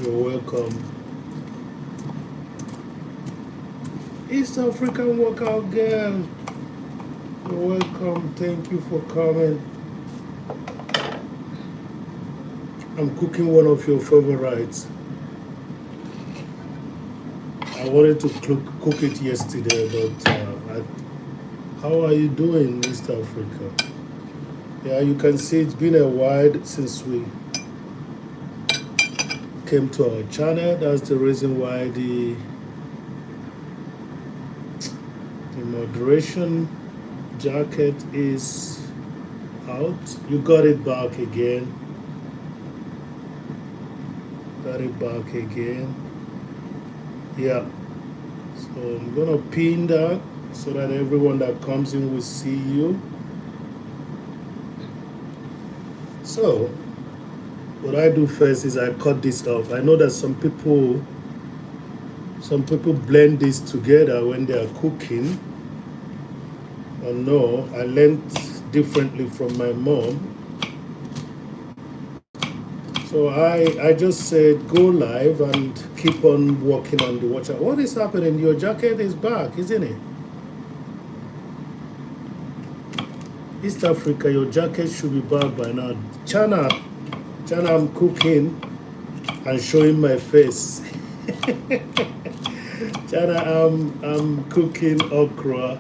You're welcome. East African workout girl. You're welcome. Thank you for coming. I'm cooking one of your favorites. I wanted to cook it yesterday, but how are you doing, East Africa? Yeah, you can see it's been a while since we came to our channel. That's the reason why the moderation jacket is out. You got it back again. Got it back again. Yeah. So I'm gonna pin that so that everyone that comes in will see you. So what I do first is I cut this off. I know that some people blend this together when they are cooking. But no, I learned differently from my mom. So I just said go live and keep on working on the watch. What is happening? Your jacket is back, isn't it? East Africa, your jacket should be back by now. China, I'm cooking and showing my face. China, I'm cooking okra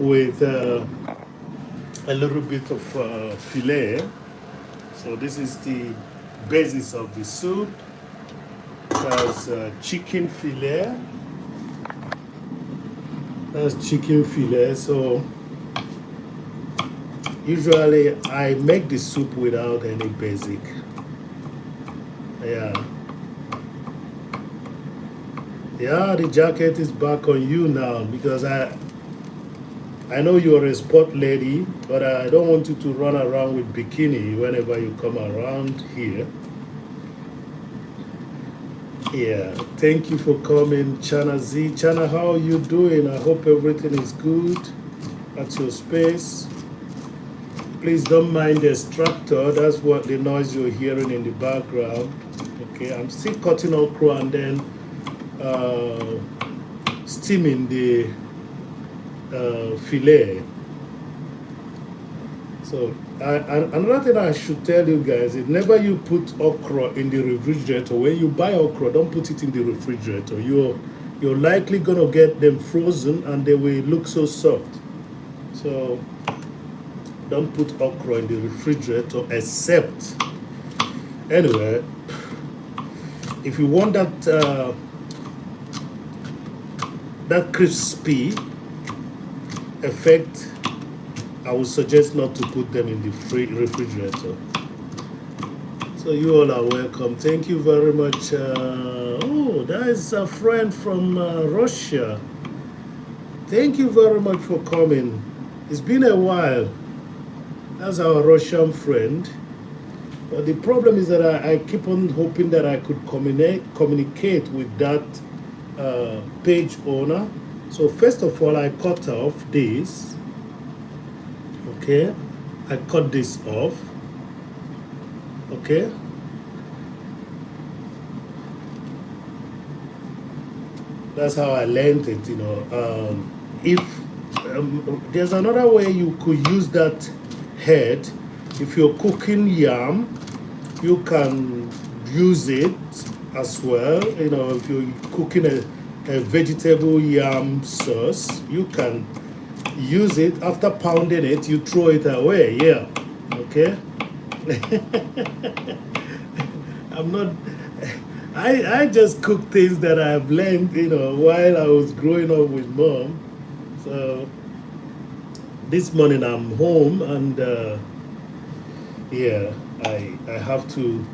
with a little bit of filet. So this is the basis of the soup. That's chicken filet. That's chicken filet. So usually I make the soup without any basic. Yeah. Yeah, the jacket is back on you now because I know you're a sport lady, but I don't want you to run around with bikini whenever you come around here. Yeah, thank you for coming, Chana Z. Chana, how are you doing? I hope everything is good at your space. Please don't mind the extractor. That's what the noise you're hearing in the background. Okay, I'm still cutting okra and then steaming the filet. So another thing I should tell you guys is never you put okra in the refrigerator. When you buy okra, don't put it in the refrigerator. You're likely gonna get them frozen and they will look so soft. So don't put okra in the refrigerator except anyway if you want that crispy effect, I would suggest not to put them in the refrigerator. So you all are welcome. Thank you very much. Oh, that is a friend from Russia. Thank you very much for coming. It's been a while. That's our Russian friend. But the problem is that I keep on hoping that I could communicate with that page owner. So first of all, I cut off this. Okay, I cut this off. Okay. That's how I learned it, you know. If there's another way you could use that head, if you're cooking yam, you can use it as well. You know, if you're cooking a vegetable yam sauce, you can use it. After pounding it, you throw it away. Yeah. Okay. I'm not. I just cook things that I've learned, you know, while I was growing up with mom. So this morning I'm home and yeah, I have to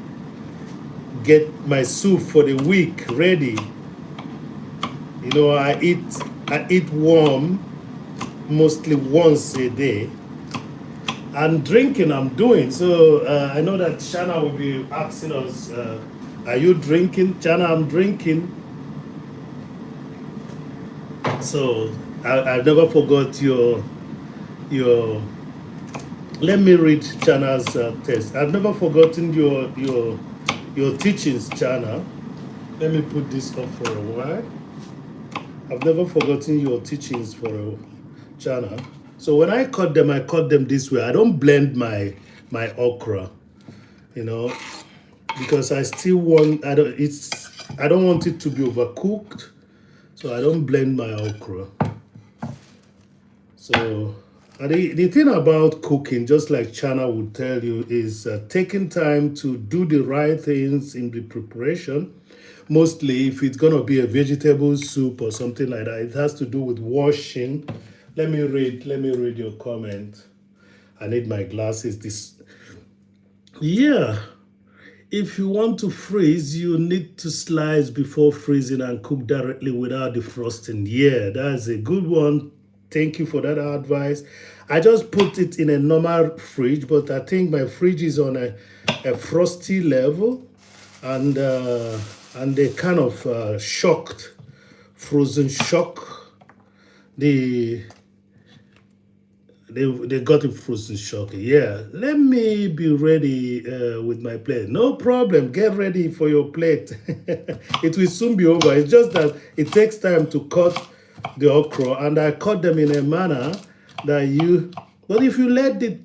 get my soup for the week ready. You know, I eat warm mostly once a day. And drinking I'm doing. So I know that Shana will be asking us, are you drinking? Shana, I'm drinking. So I never forgot your let me read Chana's text. I've never forgotten your teachings, Chana. Let me put this off for a while. I've never forgotten your teachings for a channel. So when I cut them this way. I don't blend my okra, you know, because I still want I don't want it to be overcooked, so I don't blend my okra. So the thing about cooking, just like Chana would tell you, is taking time to do the right things in the preparation. Mostly, if it's gonna be a vegetable soup or something like that, it has to do with washing. Let me read. Let me read your comment. I need my glasses. Yeah. If you want to freeze, you need to slice before freezing and cook directly without defrosting. Yeah, that's a good one. Thank you for that advice. I just put it in a normal fridge, but I think my fridge is on a frosty level, and they kind of shocked, frozen shock. The they got it frozen shock. Yeah, let me be ready with my plate. No problem. Get ready for your plate. It will soon be over. It's just that it takes time to cut the okra, and I cut them in a manner that you. But if you let it,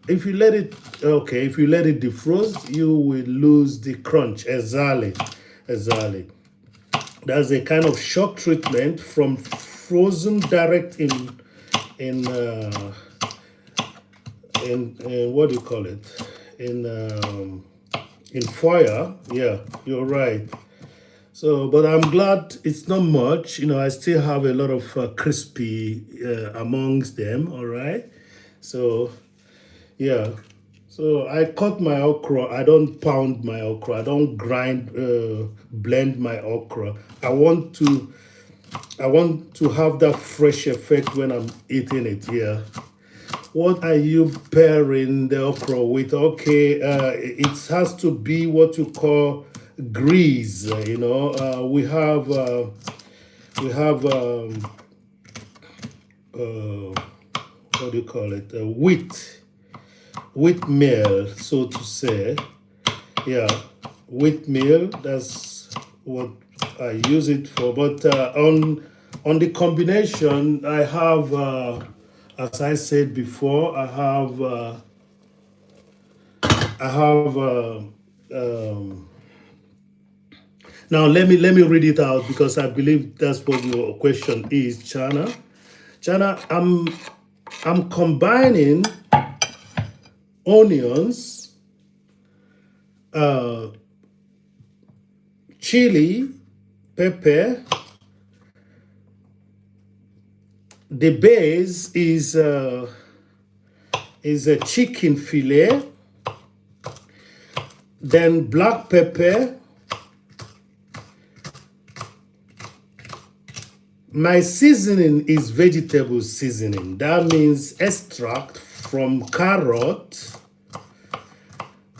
if you let it, okay, if you let it defrost, you will lose the crunch. Exactly, exactly. That's a kind of shock treatment from frozen direct in uh, in what do you call it, in fire. Yeah, you're right. So but I'm glad it's not much, I still have a lot of crispy amongst them. All right. So yeah, so I cut my okra. I don't pound my okra. I don't blend my okra. I want to have that fresh effect when I'm eating it. Yeah. What are you pairing the okra with? Okay, it has to be what you call grease. We have what do you call it? Wheat meal, so to say. Yeah, wheat meal. That's what I use it for. But on the combination, I have, as I said before, I have. Um, Now let me read it out because I believe that's what your question is, Chana. Chana, I'm combining onions, uh, chili, pepper. The base is a chicken fillet, then black pepper. My seasoning is vegetable seasoning. That means extract from carrot,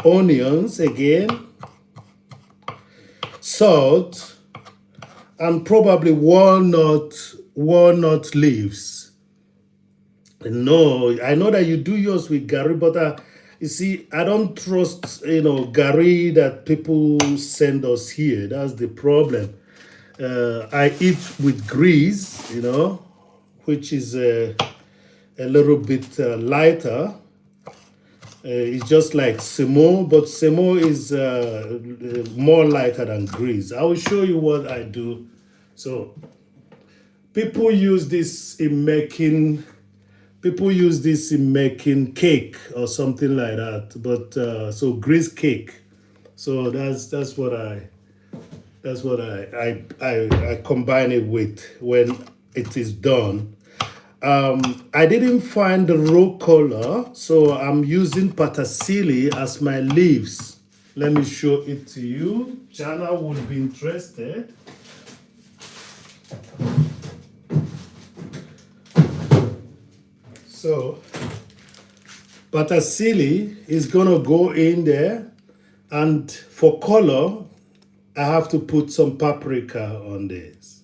onions again, salt, and probably walnut leaves. No, I know that you do yours with Gary, but you see, I don't trust Gary that people send us here. That's the problem. I eat with grease, which is a little bit lighter. It's just like semo, but semo is more lighter than grease. I will show you what I do. So people use this in making cake or something like that. But so grease cake. So that's what I combine it with when it is done. I didn't find the raw color, so I'm using patasili as my leaves. Let me show it to you. Jana would be interested. So patasili is gonna go in there, and for color, I have to put some paprika on this.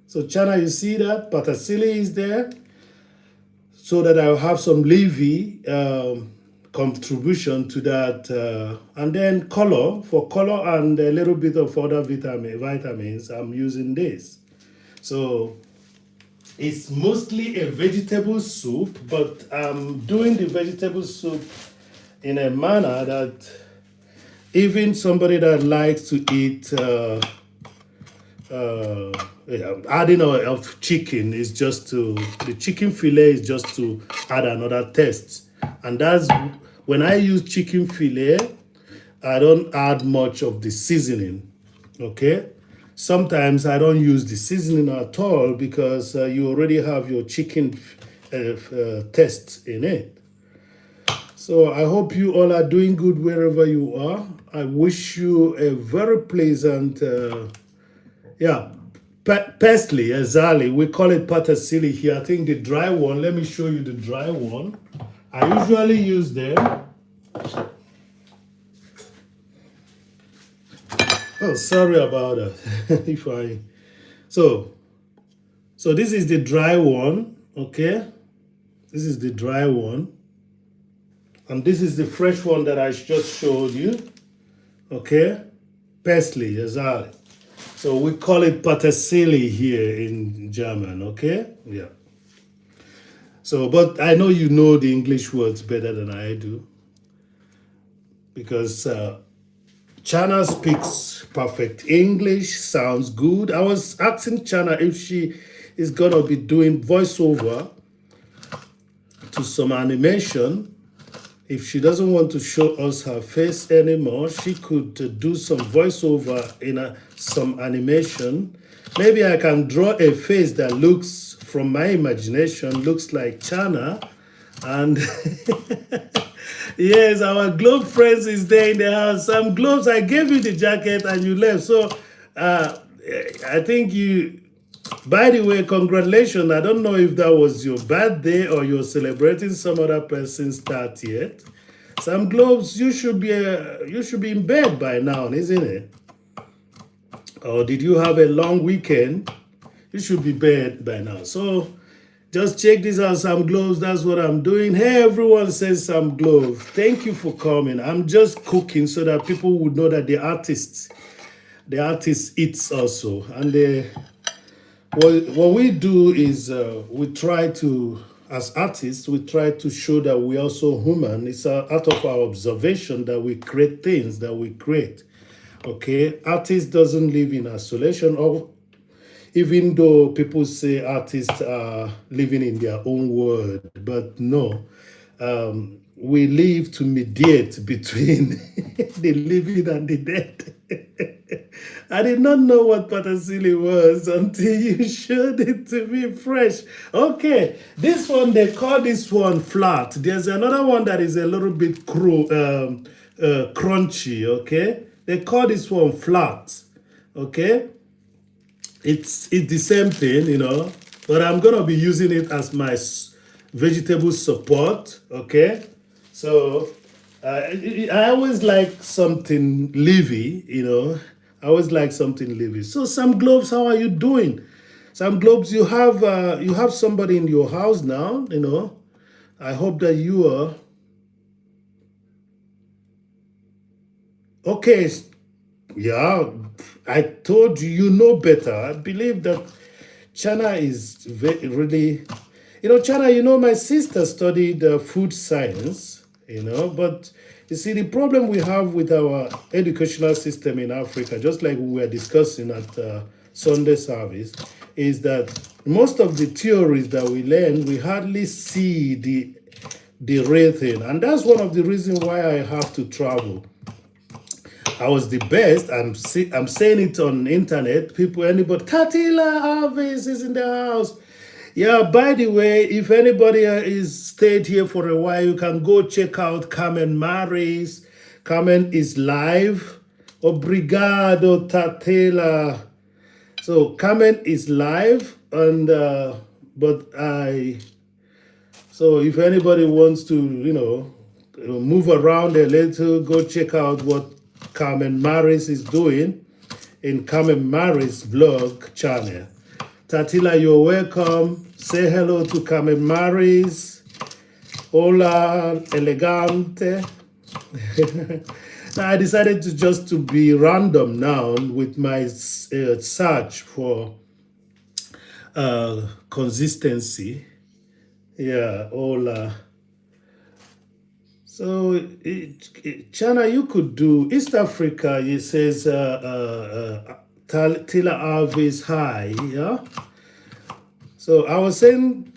So Chana, you see that? Patasili is there so that I'll have some leafy contribution to that. And then color, for color and a little bit of other vitamins, I'm using this. So it's mostly a vegetable soup, but I'm doing the vegetable soup in a manner that even somebody that likes to eat adding of chicken is just to, the chicken fillet is just to add another taste. And that's when I use chicken fillet, I don't add much of the seasoning. Okay, sometimes I don't use the seasoning at all because you already have your chicken taste in it. So I hope you all are doing good wherever you are. I wish you a very pleasant, parsley, exactly. We call it patasili here. I think the dry one, let me show you the dry one. I usually use them. Oh, sorry about that. So this is the dry one, okay? This is the dry one. And this is the fresh one that I just showed you, okay? Parsley, exactly. So we call it patasili here in German, okay? Yeah. So, but I know you know the English words better than I do because Chana speaks perfect English, sounds good. I was asking Chana if she is gonna be doing voiceover to some animation. If she doesn't want to show us her face anymore, she could do some voiceover in some animation. Maybe I can draw a face that looks, from my imagination, looks like Chana. And yes, our globe friends is there in the house. Some globes, I gave you the jacket and you left. So I think you, by the way, congratulations. I don't know if that was your birthday or you're celebrating some other person's 30th. Some globes, you should be in bed by now, isn't it? Or did you have a long weekend? You should be bed by now. So just check this out, Some Globes. That's what I'm doing. Hey, everyone says Some Globes. Thank you for coming. I'm just cooking so that people would know that the artist eats also. And what we do is we try to, as artists, we try to show that we also human. It's out of our observation that we create things that we create. Okay, artists doesn't live in isolation, or even though people say artists are living in their own world, but no, we live to mediate between the living and the dead. I did not know what patasili was until you showed it to me fresh. Okay, this one, they call this one flat. There's another one that is a little bit crunchy, okay? They call this one flat, okay? It's the same thing, you know, but I'm gonna be using it as my vegetable support, okay? So I always like something leafy, you know. I always like something leafy. So Some Globes, how are you doing? Some Globes, you have somebody in your house now, you know. I hope that you are okay. Yeah, I told you, you know better. I believe that China is really, you know, China, you know, my sister studied food science, you know, but you see, the problem we have with our educational system in Africa, just like we were discussing at Sunday service, is that most of the theories that we learn, we hardly see the real thing. And that's one of the reasons why I have to travel. I was the best. I'm saying it on internet. People, anybody, Tatila Harvest is in the house. Yeah, by the way, if anybody is stayed here for a while, you can go check out Carmen Maris. Carmen is live. Obrigado, Tatila. So Carmen is live, and so if anybody wants to, you know, move around a little, go check out what Carmen Maris is doing in Carmen Maris vlog channel. Tatila, you're welcome. Say hello to Carmen Maris. Hola, elegante. Now I decided to just to be random now with my search for consistency. Yeah, hola. So, China, you could do East Africa. It says Tila Alves high. Yeah. So I was saying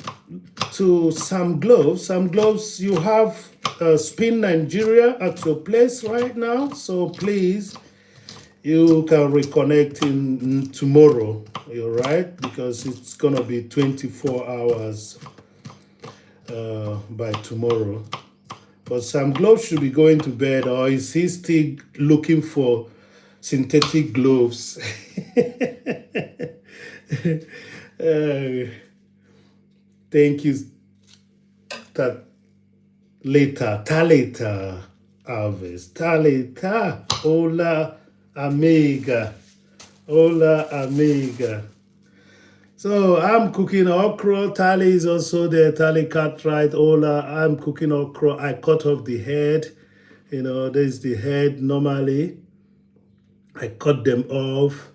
to some gloves. Some gloves, you have Spin Nigeria at your place right now. So please, you can reconnect in tomorrow. You're right, because it's gonna be 24 hours by tomorrow. But Sam Gloves should be going to bed, or is he still looking for synthetic gloves? Uh, thank you, Talita Alves. Talita, hola, amiga. Hola, amiga. So I'm cooking okra. Tali is also there. Tali Cartwright. Hola, I'm cooking okra. I cut off the head. You know, there's the head normally. I cut them off.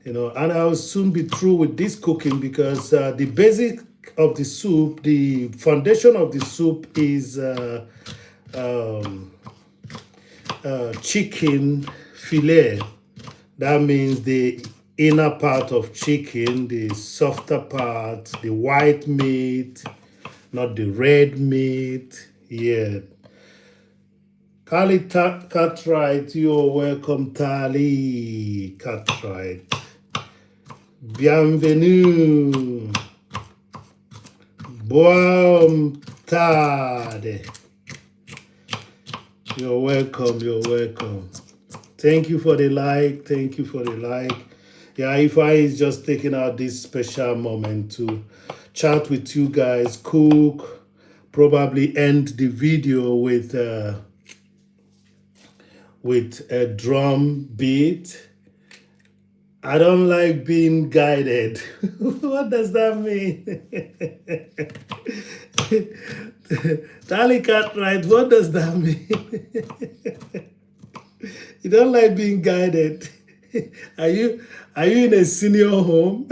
You know, and I'll soon be through with this cooking because the basic of the soup, the foundation of the soup is um, chicken fillet. That means the inner part of chicken, the softer part, the white meat, not the red meat. Yeah. Kali Cartwright, you're welcome, Tali Cartwright. Bienvenue. Buon tarde. You're welcome, you're welcome. Thank you for the like. Thank you for the like. Yeah, Ifeanyi is just taking out this special moment to chat with you guys, cook, probably end the video with a drum beat. I don't like being guided. What does that mean? Tally Cartwright, what does that mean? You don't like being guided. Are you in a senior home?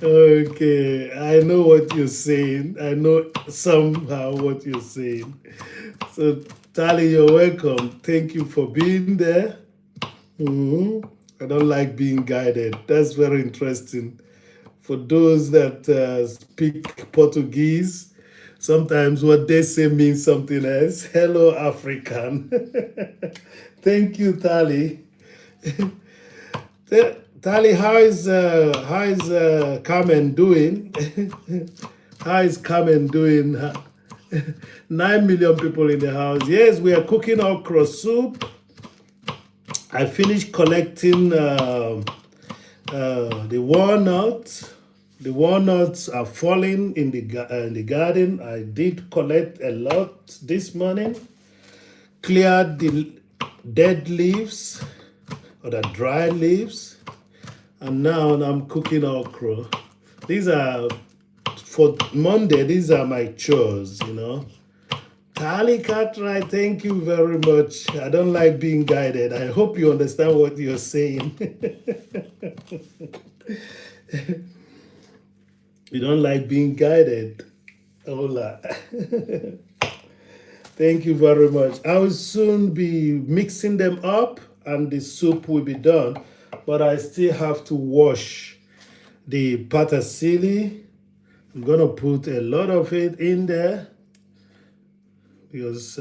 Okay, I know what you're saying. I know somehow what you're saying. So, Tali, you're welcome. Thank you for being there. I don't like being guided. That's very interesting. For those that speak Portuguese, sometimes what they say means something else. Hello, African. Thank you, Tali. Tali, how is Carmen doing? How is Carmen doing? 9 million people in the house. Yes, we are cooking okra soup. I finished collecting the walnuts. The walnuts are falling in the garden. I did collect a lot this morning. Cleared the dead leaves or the dry leaves. And now I'm cooking okra. These are, for Monday, these are my chores, you know. Tali Cartwright, thank you very much. I don't like being guided. I hope you understand what you're saying. You don't like being guided. Hola. Thank you very much. I will soon be mixing them up and the soup will be done. But I still have to wash the patasili. I'm going to put a lot of it in there because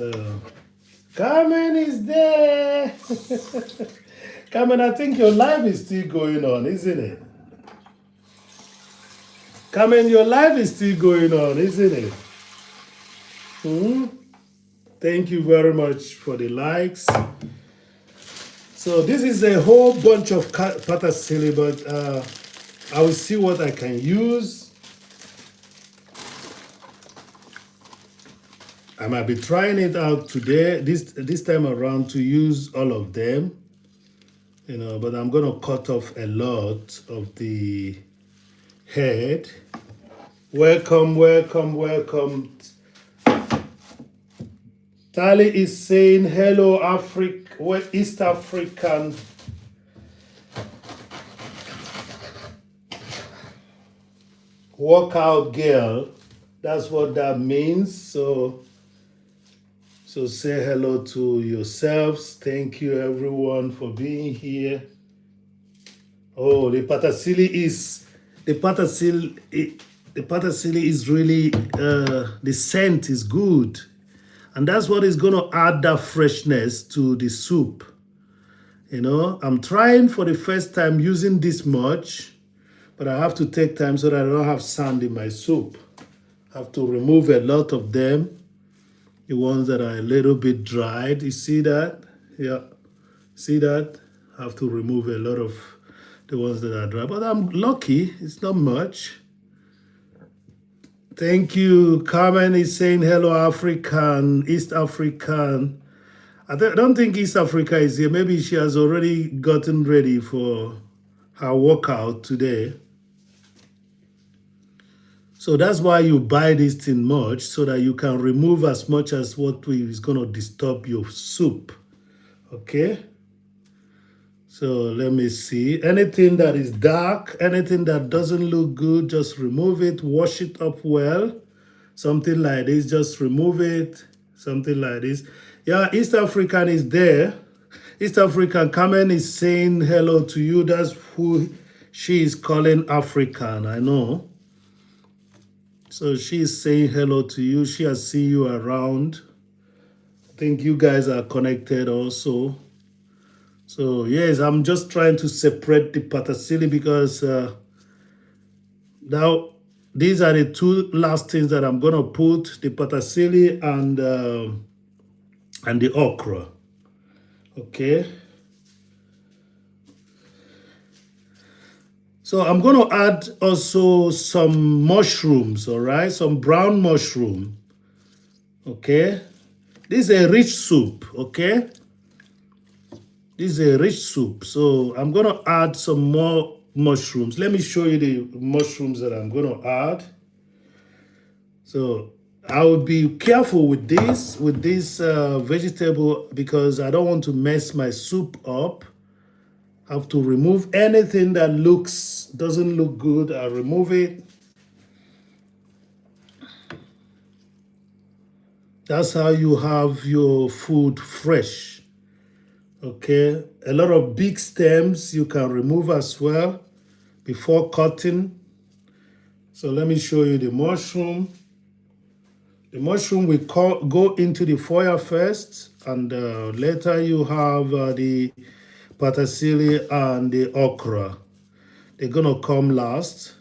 Carmen is there. Carmen, I think your live is still going on, isn't it? Carmen, your live is still going on, isn't it? Thank you very much for the likes. So this is a whole bunch of patasili, but I will see what I can use. I might be trying it out today, this time around, to use all of them, you know, but I'm going to cut off a lot of the head. Welcome, welcome, welcome. Tali is saying hello, East African. Workout girl. That's what that means. So say hello to yourselves. Thank you everyone for being here. Oh, the patasili is really the scent is good. And that's what is going to add that freshness to the soup. I'm trying for the first time using this much, but I have to take time so that I don't have sand in my soup. I have to remove a lot of them. The ones that are a little bit dried. You see that? Yeah. See that? I have to remove a lot of the ones that are dry. But I'm lucky. It's not much. Thank you. Carmen is saying hello, African, East African. I don't think East Africa is here. Maybe she has already gotten ready for her workout today. So that's why you buy this thing much, so that you can remove as much as what is going to disturb your soup. Okay? So let me see. Anything that is dark, anything that doesn't look good, just remove it. Wash it up well. Something like this, just remove it. Something like this. Yeah, East African is there. East African, Carmen is saying hello to you. That's who she is calling African, I know. So she's saying hello to you. She has seen you around. I think you guys are connected also. So yes, I'm just trying to separate the patasili because now these are the two last things that I'm going to put, the patasili and the okra. Okay. So I'm going to add also some mushrooms, all right? Some brown mushroom, okay? This is a rich soup, okay? This is a rich soup. So I'm going to add some more mushrooms. Let me show you the mushrooms that I'm going to add. So I will be careful with this vegetable because I don't want to mess my soup up. I have to remove anything that doesn't look good. I remove it. That's how you have your food fresh. Okay, a lot of big stems you can remove as well before cutting. So let me show you the mushroom. The mushroom will go into the foil first, and later you have the patasili and the okra. They're gonna come last.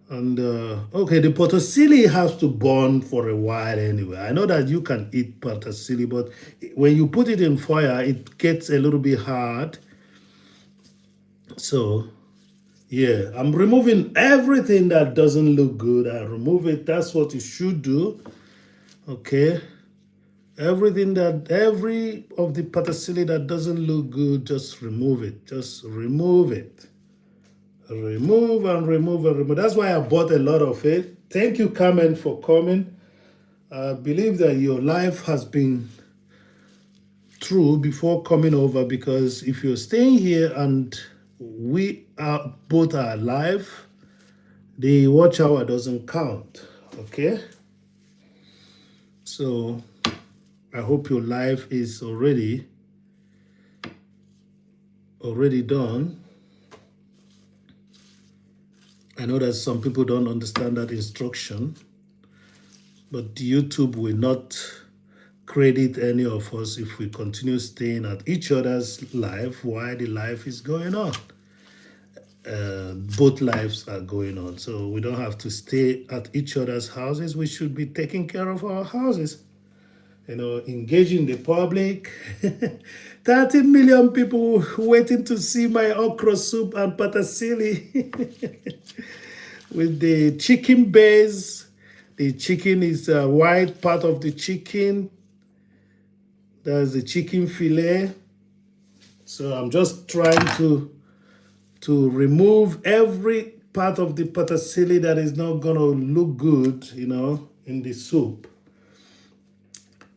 And okay, the patasili has to burn for a while anyway. I know that you can eat patasili, but when you put it in fire, it gets a little bit hard. So yeah, I'm removing everything that doesn't look good. I remove it. That's what you should do. Okay. Every of the patasili that doesn't look good, just remove it. Just remove it. Remove and remove and remove. That's why I bought a lot of it. Thank you, Carmen, for coming. I believe that your life has been true before coming over, because if you're staying here and we are both are alive, the watch hour doesn't count. Okay? So I hope your life is already done. I know that some people don't understand that instruction, but YouTube will not credit any of us if we continue staying at each other's life while the life is going on. Both lives are going on, so we don't have to stay at each other's houses. We should be taking care of our houses. Engaging the public. 30 million people waiting to see my okra soup and patasili with the chicken base. The chicken is a white part of the chicken. There's the chicken fillet. So I'm just trying to remove every part of the patasili that is not gonna look good, you know, in the soup.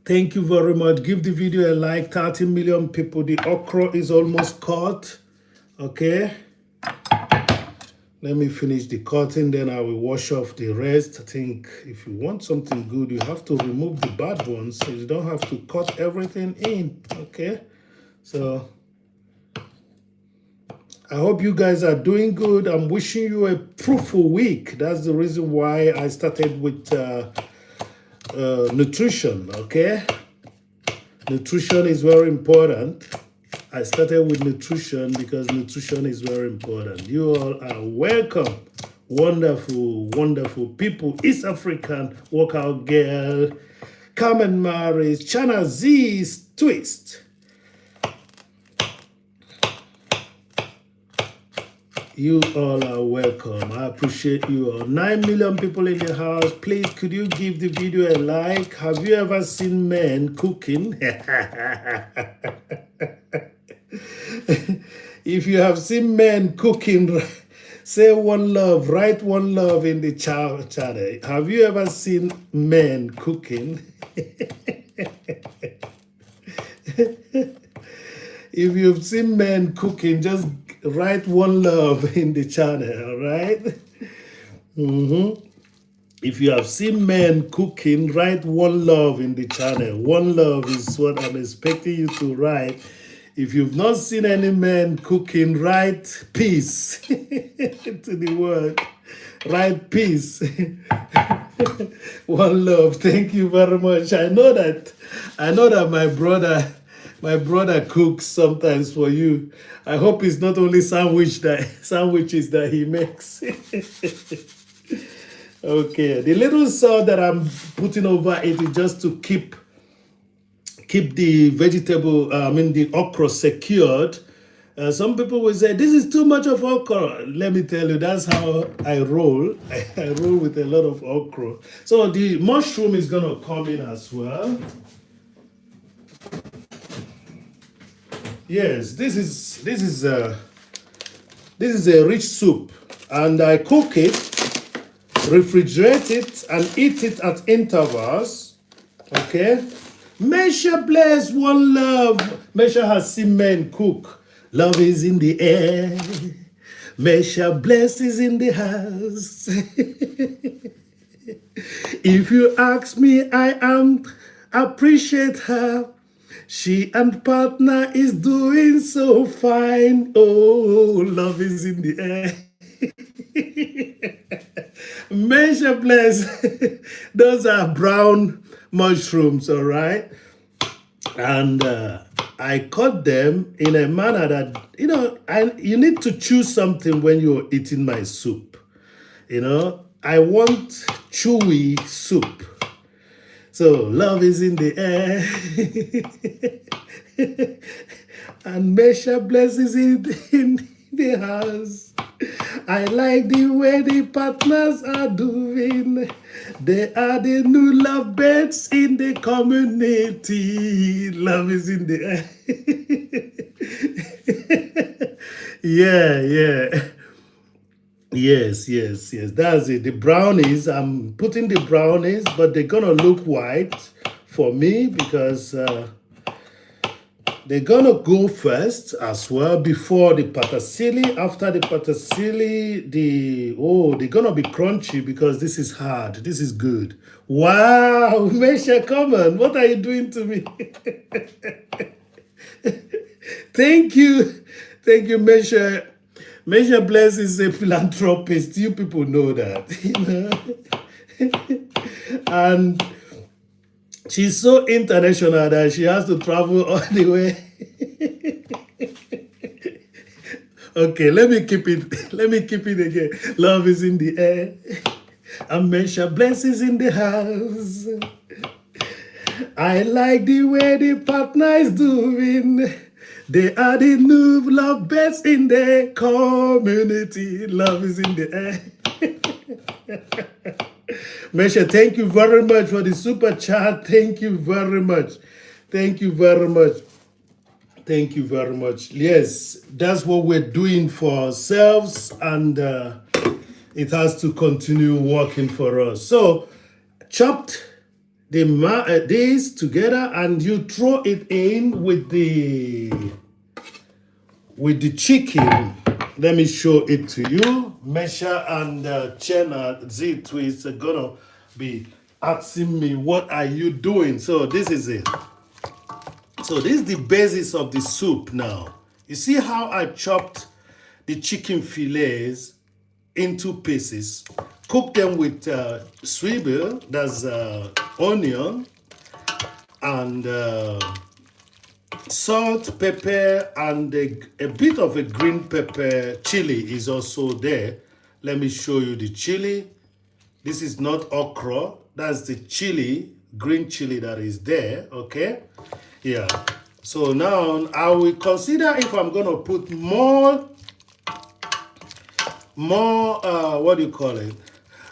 Thank you very much. Give the video a like. 30 million people. The okra is almost cut. Okay. Let me finish the cutting, then I will wash off the rest. I think if you want something good, you have to remove the bad ones. So you don't have to cut everything in. Okay. So I hope you guys are doing good. I'm wishing you a fruitful week. That's the reason why I started with nutrition. Okay. Nutrition is very important. I started with nutrition because nutrition is very important. You all are welcome. Wonderful, wonderful people. East African workout girl, Carmen Maris, Chana Z's Twist. You all are welcome. I appreciate you all. 9 million people in the house. Please, could you give the video a like? Have you ever seen men cooking? If you have seen men cooking, say one love, write one love in the channel. Have you ever seen men cooking? If you've seen men cooking, just write one love in the channel, all right? If you have seen men cooking, write one love in the channel. One love is what I'm expecting you to write. If you've not seen any men cooking, write peace to the word. Write peace. One love. Thank you very much. I know that my brother cooks sometimes for you. I hope it's not only sandwiches that he makes. Okay, the little salt that I'm putting over it is just to keep the vegetable, the okra secured. Some people will say, this is too much of okra. Let me tell you, that's how I roll. I roll with a lot of okra. So the mushroom is going to come in as well. Yes, this is a rich soup, and I cook it, refrigerate it, and eat it at intervals. Okay. Mesha bless, one love. Mesha has seen men cook. Love is in the air. Mesha bless is in the house. If you ask me, I appreciate her. She and partner is doing so fine. Oh, love is in the air. Mesha bless. Those are brown mushrooms, all right? And I cut them in a manner that, you need to choose something when you're eating my soup. I want chewy soup. So love is in the air. And Mesha blesses it in the house. I like the way the partners are doing. They are the new love birds in the community. Love is in the air. Yeah. Yes. That's it. The brownies, I'm putting the brownies, but they're going to look white for me because they're going to go first as well before the patasili. After the patasili, they're going to be crunchy because this is hard. This is good. Wow, Mesha, come on. What are you doing to me? Thank you, Mesha. Mesha Bless is a philanthropist. You people know that. And she's so international that she has to travel all the way. Okay, let me keep it again. Love is in the air. And Mesha Bless is in the house. I like the way the partner is doing. They are the new love birds in the community. Love is in the air. Mesha, thank you very much for the super chat. Thank you very much. Yes, that's what we're doing for ourselves. And it has to continue working for us. So chopped these together and you throw it in with the chicken. Let me show it to you. Mesha and Chena Z-Twist are gonna be asking me, what are you doing? So this is it. So this is the basis of the soup now. You see how I chopped the chicken fillets into pieces, cook them with swivel, that's onion, and salt, pepper, and a bit of a green pepper. Chili is also there. Let me show you the chili. This is not okra, that's the chili, green chili that is there, okay? Yeah. So now I will consider if I'm gonna put more what do you call it,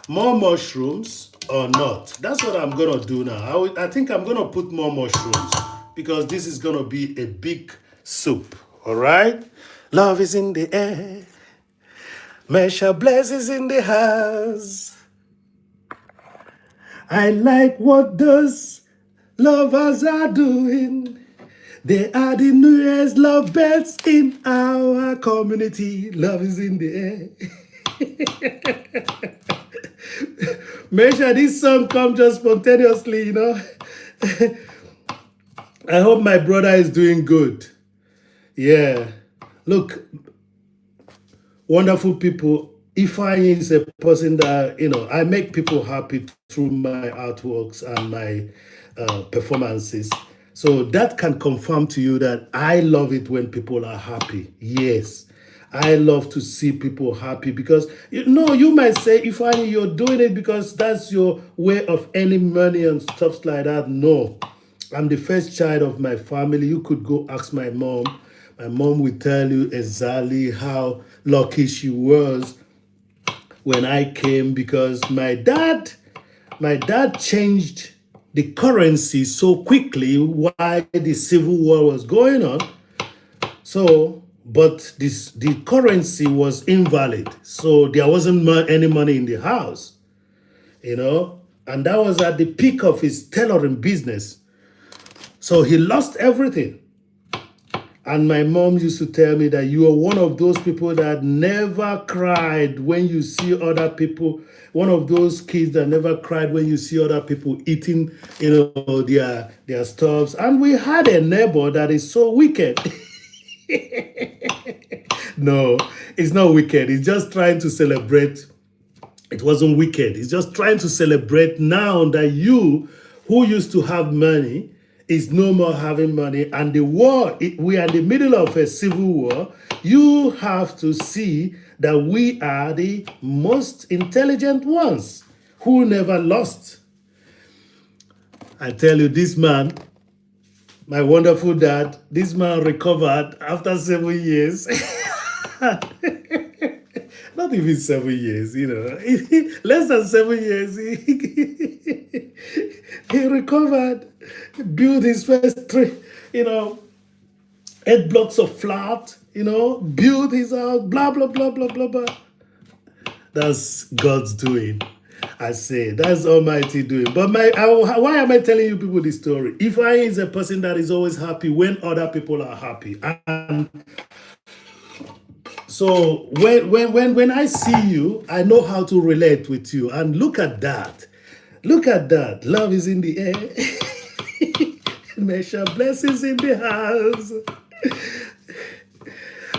more mushrooms or not. That's what I'm gonna do now. I think I'm gonna put more mushrooms because this is gonna be a big soup. All right. Love is in the air. Mesha Bless is in the house. I like what those lovers are doing. They are the New Year's love bells in our community. Love is in the air. Make sure this song comes just spontaneously, you know. I hope my brother is doing good. Yeah. Look, wonderful people. Ifeanyi is a person that, you know, I make people happy through my artworks and my performances. So that can confirm to you that I love it when people are happy. Yes, I love to see people happy because, you know, you might say, Ifeanyi, you're doing it because that's your way of earning money and stuff like that. No, I'm the first child of my family. You could go ask my mom. My mom will tell you exactly how lucky she was when I came because my dad changed the currency so quickly while the civil war was going on. So, but the currency was invalid. So there wasn't any money in the house, you know, and that was at the peak of his tailoring business. So he lost everything. And my mom used to tell me that you are one of those people that never cried when you see other people, one of those kids that never cried when you see other people eating, you know, their stuffs. And we had a neighbor that is so wicked. No, it's not wicked. It's just trying to celebrate. It wasn't wicked. It's just trying to celebrate now that you, who used to have money, is no more having money, and the war, we are in the middle of a civil war. You have to see that we are the most intelligent ones who never lost. I tell you, this man, my wonderful dad, this man recovered after 7 years. Not even 7 years, you know, less than 7 years. He recovered, built his first 8 blocks of flat, you know, built his house, blah, blah, blah, blah, blah, blah. That's God's doing. I say, that's Almighty doing. But why am I telling you people this story? Ifeanyi is a person that is always happy when other people are happy. And so when I see you, I know how to relate with you. And look at that. Look at that. Love is in the air. Mesha blessings in the house.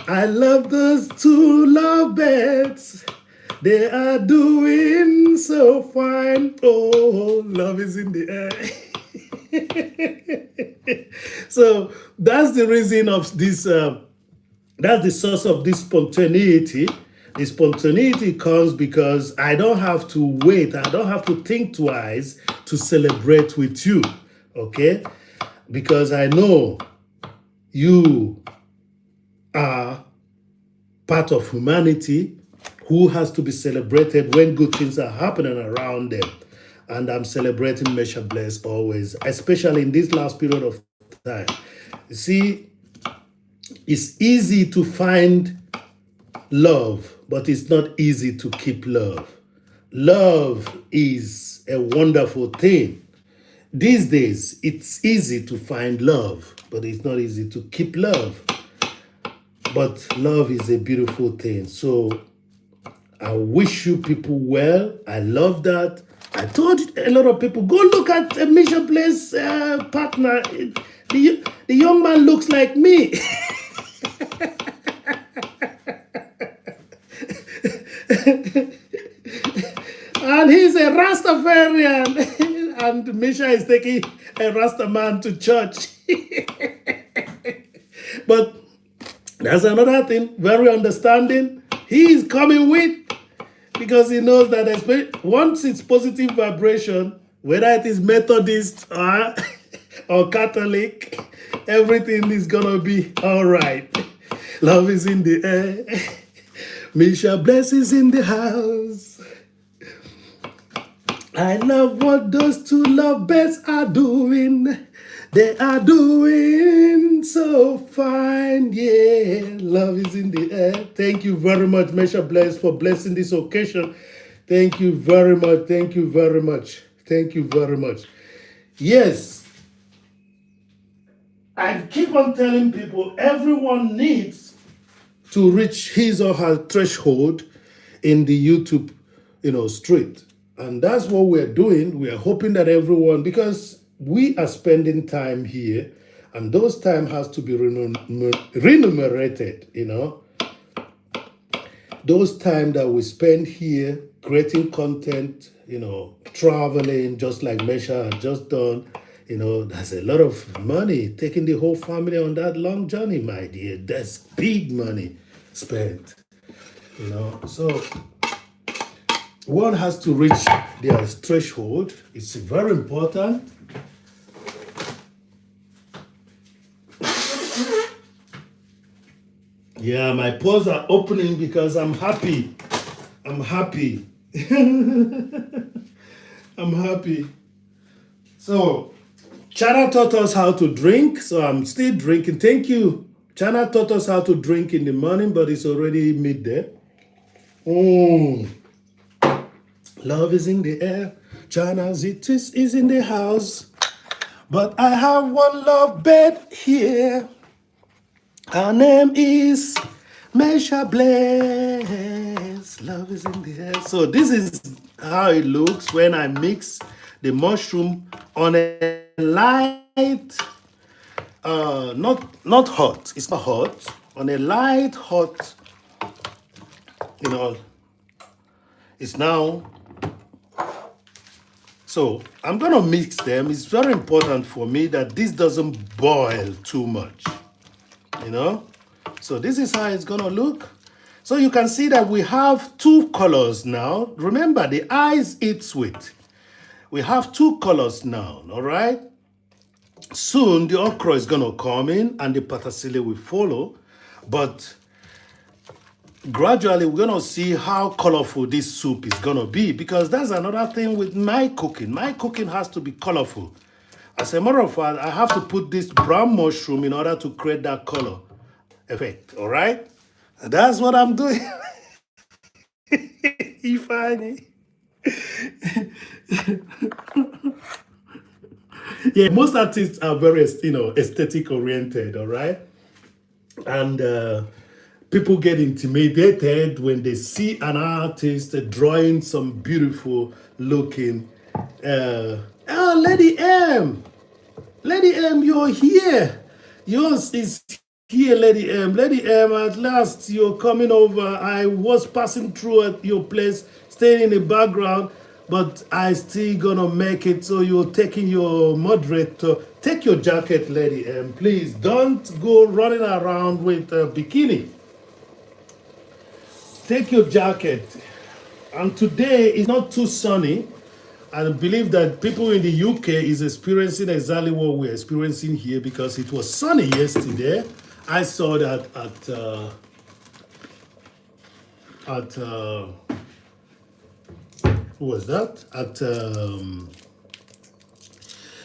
I love those two lovebirds. They are doing so fine. Oh, love is in the air. So that's the reason of this. That's the source of this spontaneity. The spontaneity comes because I don't have to wait. I don't have to think twice to celebrate with you. Okay? Because I know you are part of humanity who has to be celebrated when good things are happening around them. And I'm celebrating Mesha Bless always, especially in this last period of time. You see, it's easy to find love, but it's not easy to keep love. Love is a wonderful thing. These days, it's easy to find love, but it's not easy to keep love. But love is a beautiful thing. So I wish you people well. I love that. I told a lot of people, go look at Misha Blaze partner. The young man looks like me. And he's a Rastafarian. And Misha is taking a Rasta man to church. But that's another thing, very understanding. He is coming with, because he knows that once it's positive vibration, whether it is Methodist or Catholic, everything is gonna be all right. Love is in the air. Misha Bless is in the house. I love what those two lovebirds are doing. They are doing so fine. Yeah, love is in the air. Thank you very much, Misha Bless, for blessing this occasion. Thank you very much. Thank you very much. Thank you very much. Yes, I keep on telling people everyone needs to reach his or her threshold in the YouTube, street. And that's what we're doing. We are hoping that everyone, because we are spending time here, and those time has to be remunerated, Those time that we spend here creating content, traveling, just like Mesha had just done, that's a lot of money. Taking the whole family on that long journey, my dear, that's big money spent, So one has to reach their threshold. It's very important. Yeah, my pores are opening because I'm happy. I'm happy. I'm happy. So, Chana taught us how to drink, so I'm still drinking. Thank you. Chana taught us how to drink in the morning, but it's already midday. Love is in the air. Chana's it is in the house. But I have one love bed here. Her name is Mesha Blaze. Love is in the air. So this is how it looks when I mix the mushroom on a light, not hot. It's not hot. On a light hot, it's now. So I'm gonna mix them. It's very important for me that this doesn't boil too much. So this is how it's gonna look. So you can see that we have two colors now. Remember, the eyes eat sweet. We have two colors now, all right? Soon the okra is gonna come in and the patasile will follow, but gradually we're gonna see how colorful this soup is gonna be, because that's another thing with my cooking. My cooking has to be colorful. As a matter of fact, I have to put this brown mushroom in order to create that color effect, all right? That's what I'm doing. Ifeanyi. Yeah, most artists are very, aesthetic oriented, all right? And people get intimidated when they see an artist drawing some beautiful looking, Lady M. Lady M, you're here. Yours is here, Lady M. Lady M, at last you're coming over. I was passing through at your place, staying in the background, but I still gonna make it. So you're taking your moderator. Take your jacket, Lady M. Please don't go running around with a bikini. Take your jacket. And today is not too sunny. I believe that people in the UK is experiencing exactly what we're experiencing here, because it was sunny yesterday. I saw that who was that? At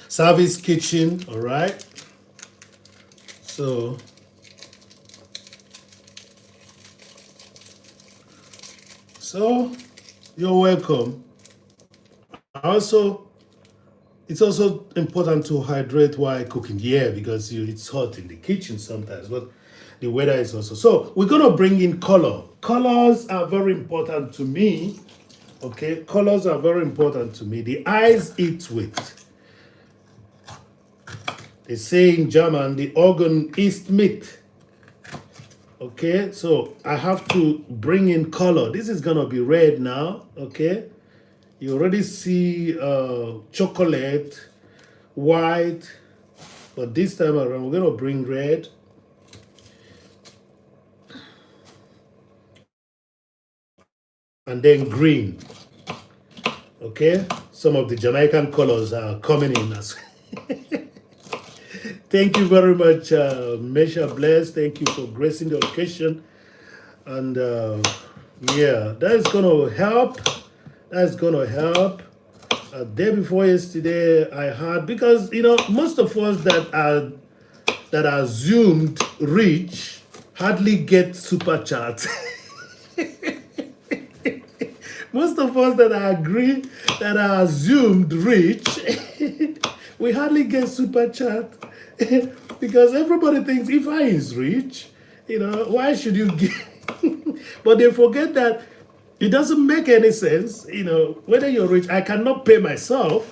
Service Kitchen, all right? So So you're welcome. Also, it's also important to hydrate while cooking. Yeah, because it's hot in the kitchen sometimes, but the weather is also. So we're gonna bring in color. Colors are very important to me. Okay, colors are very important to me. The eyes eat with. They say in German, the organ is meat. Okay, so I have to bring in color. This is gonna be red now. Okay, you already see chocolate, white, but this time around we're gonna bring red. And then green. Okay, some of the Jamaican colors are coming in as Thank you very much, Mesha Bless. Thank you for gracing the occasion. And yeah, that's gonna help. That's gonna help. Day before yesterday, I had, because most of us that are zoomed rich hardly get super chat. Most of us that I agree that are assumed rich, we hardly get super chat because everybody thinks if I is rich, why should you give? But they forget that it doesn't make any sense, whether you're rich. I cannot pay myself.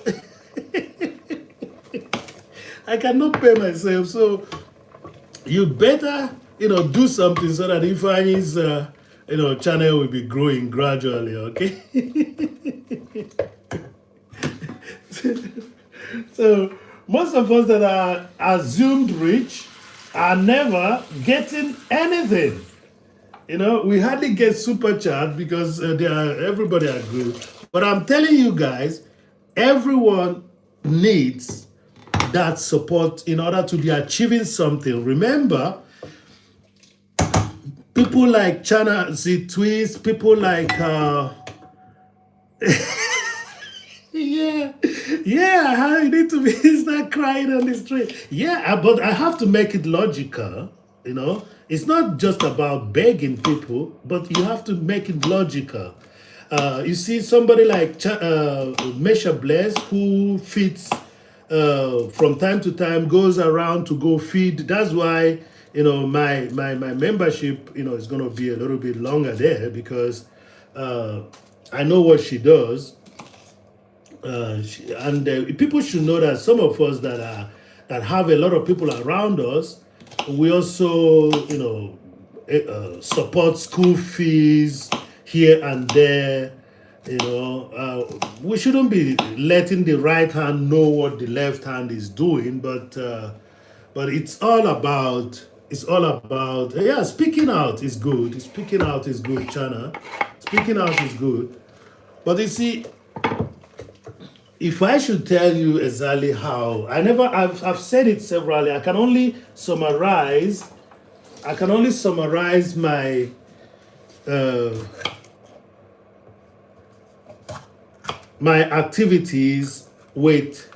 I cannot pay myself, so you better do something so that Ifeanyickool's channel will be growing gradually. Okay. So most of us that are assumed rich are never getting anything. We hardly get super chat because everybody agrees. But I'm telling you guys, everyone needs that support in order to be achieving something. Remember, people like Chana Z Twist, people like yeah, you need to be start crying on the street. Yeah, but I have to make it logical. It's not just about begging people, but you have to make it logical. You see somebody like Mesha Bless, who feeds from time to time, goes around to go feed. That's why my membership is going to be a little bit longer there, because I know what she does. And people should know that some of us that have a lot of people around us, we also support school fees here and there. We shouldn't be letting the right hand know what the left hand is doing, but it's all about yeah, speaking out is good. Speaking out is good, Chana. Speaking out is good. But you see, if I should tell you exactly how, I've said it severally. I can only summarize my my activities with.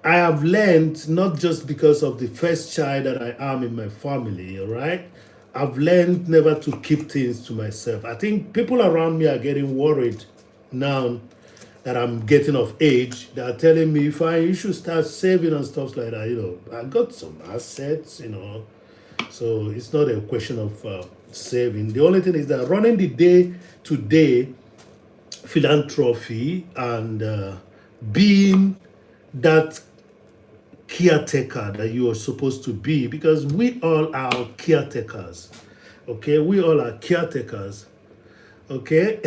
I have learned, not just because of the first child that I am in my family, all right? I've learned never to keep things to myself. I think people around me are getting worried now that I'm getting of age. They are telling me, you should start saving and stuff like that. I got some assets, so it's not a question of saving. The only thing is that running the day-to-day philanthropy and being that caretaker that you are supposed to be, because we all are caretakers. Okay, we all are caretakers. Okay,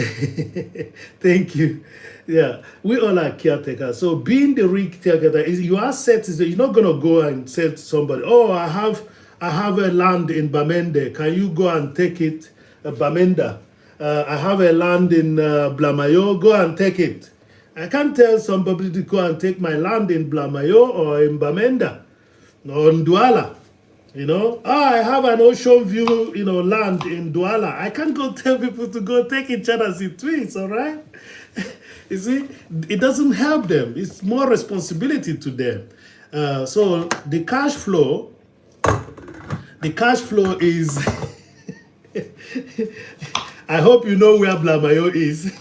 thank you. Yeah, we all are caretakers. So being the real caretaker is your asset. Is that you're not gonna go and say to somebody, "Oh, I have a land in Bamende. Can you go and take it, Bamenda? I have a land in Blamayo. Go and take it." I can't tell somebody to go and take my land in Blamayo or in Bamenda or in Douala. I have an ocean view, land in Douala. I can't go tell people to go take each other's tweets, all right? You see, it doesn't help them. It's more responsibility to them. So the cash flow is I hope you know where Blamayo is.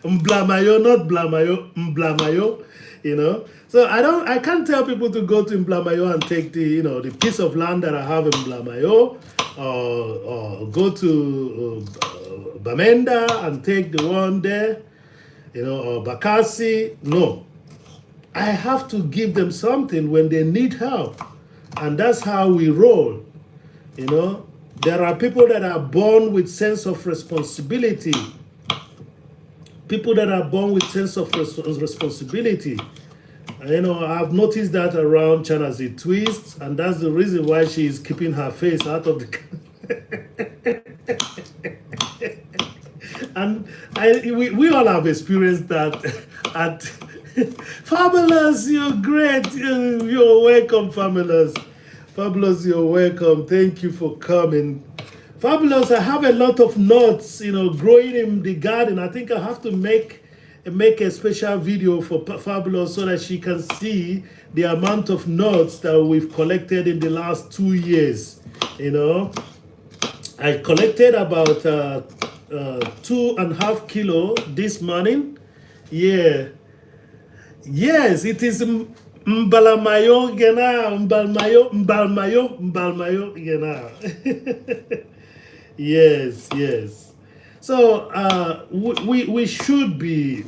Mblamayo, not Blamayo, Mblamayo, you know. So I can't tell people to go to Mblamayo and take the piece of land that I have in Mblamayo, or go to Bamenda and take the one there, or Bakassi. No, I have to give them something when they need help, and that's how we roll. There are people that are born with sense of responsibility. People that are born with sense of responsibility. I've noticed that around Chanazi Twist, and that's the reason why she is keeping her face out of the. And we all have experienced that at Fabulous, you're great. You're welcome, Fabulous. Fabulous, you're welcome. Thank you for coming. Fabulous, I have a lot of nuts, growing in the garden. I think I have to make a special video for Fabulous so that she can see the amount of nuts that we've collected in the last 2 years. I collected about 2.5 kilo this morning. Yeah. Yes, it is Mbalamayo Gena, Mbalmayo Gena. Yes. So we should be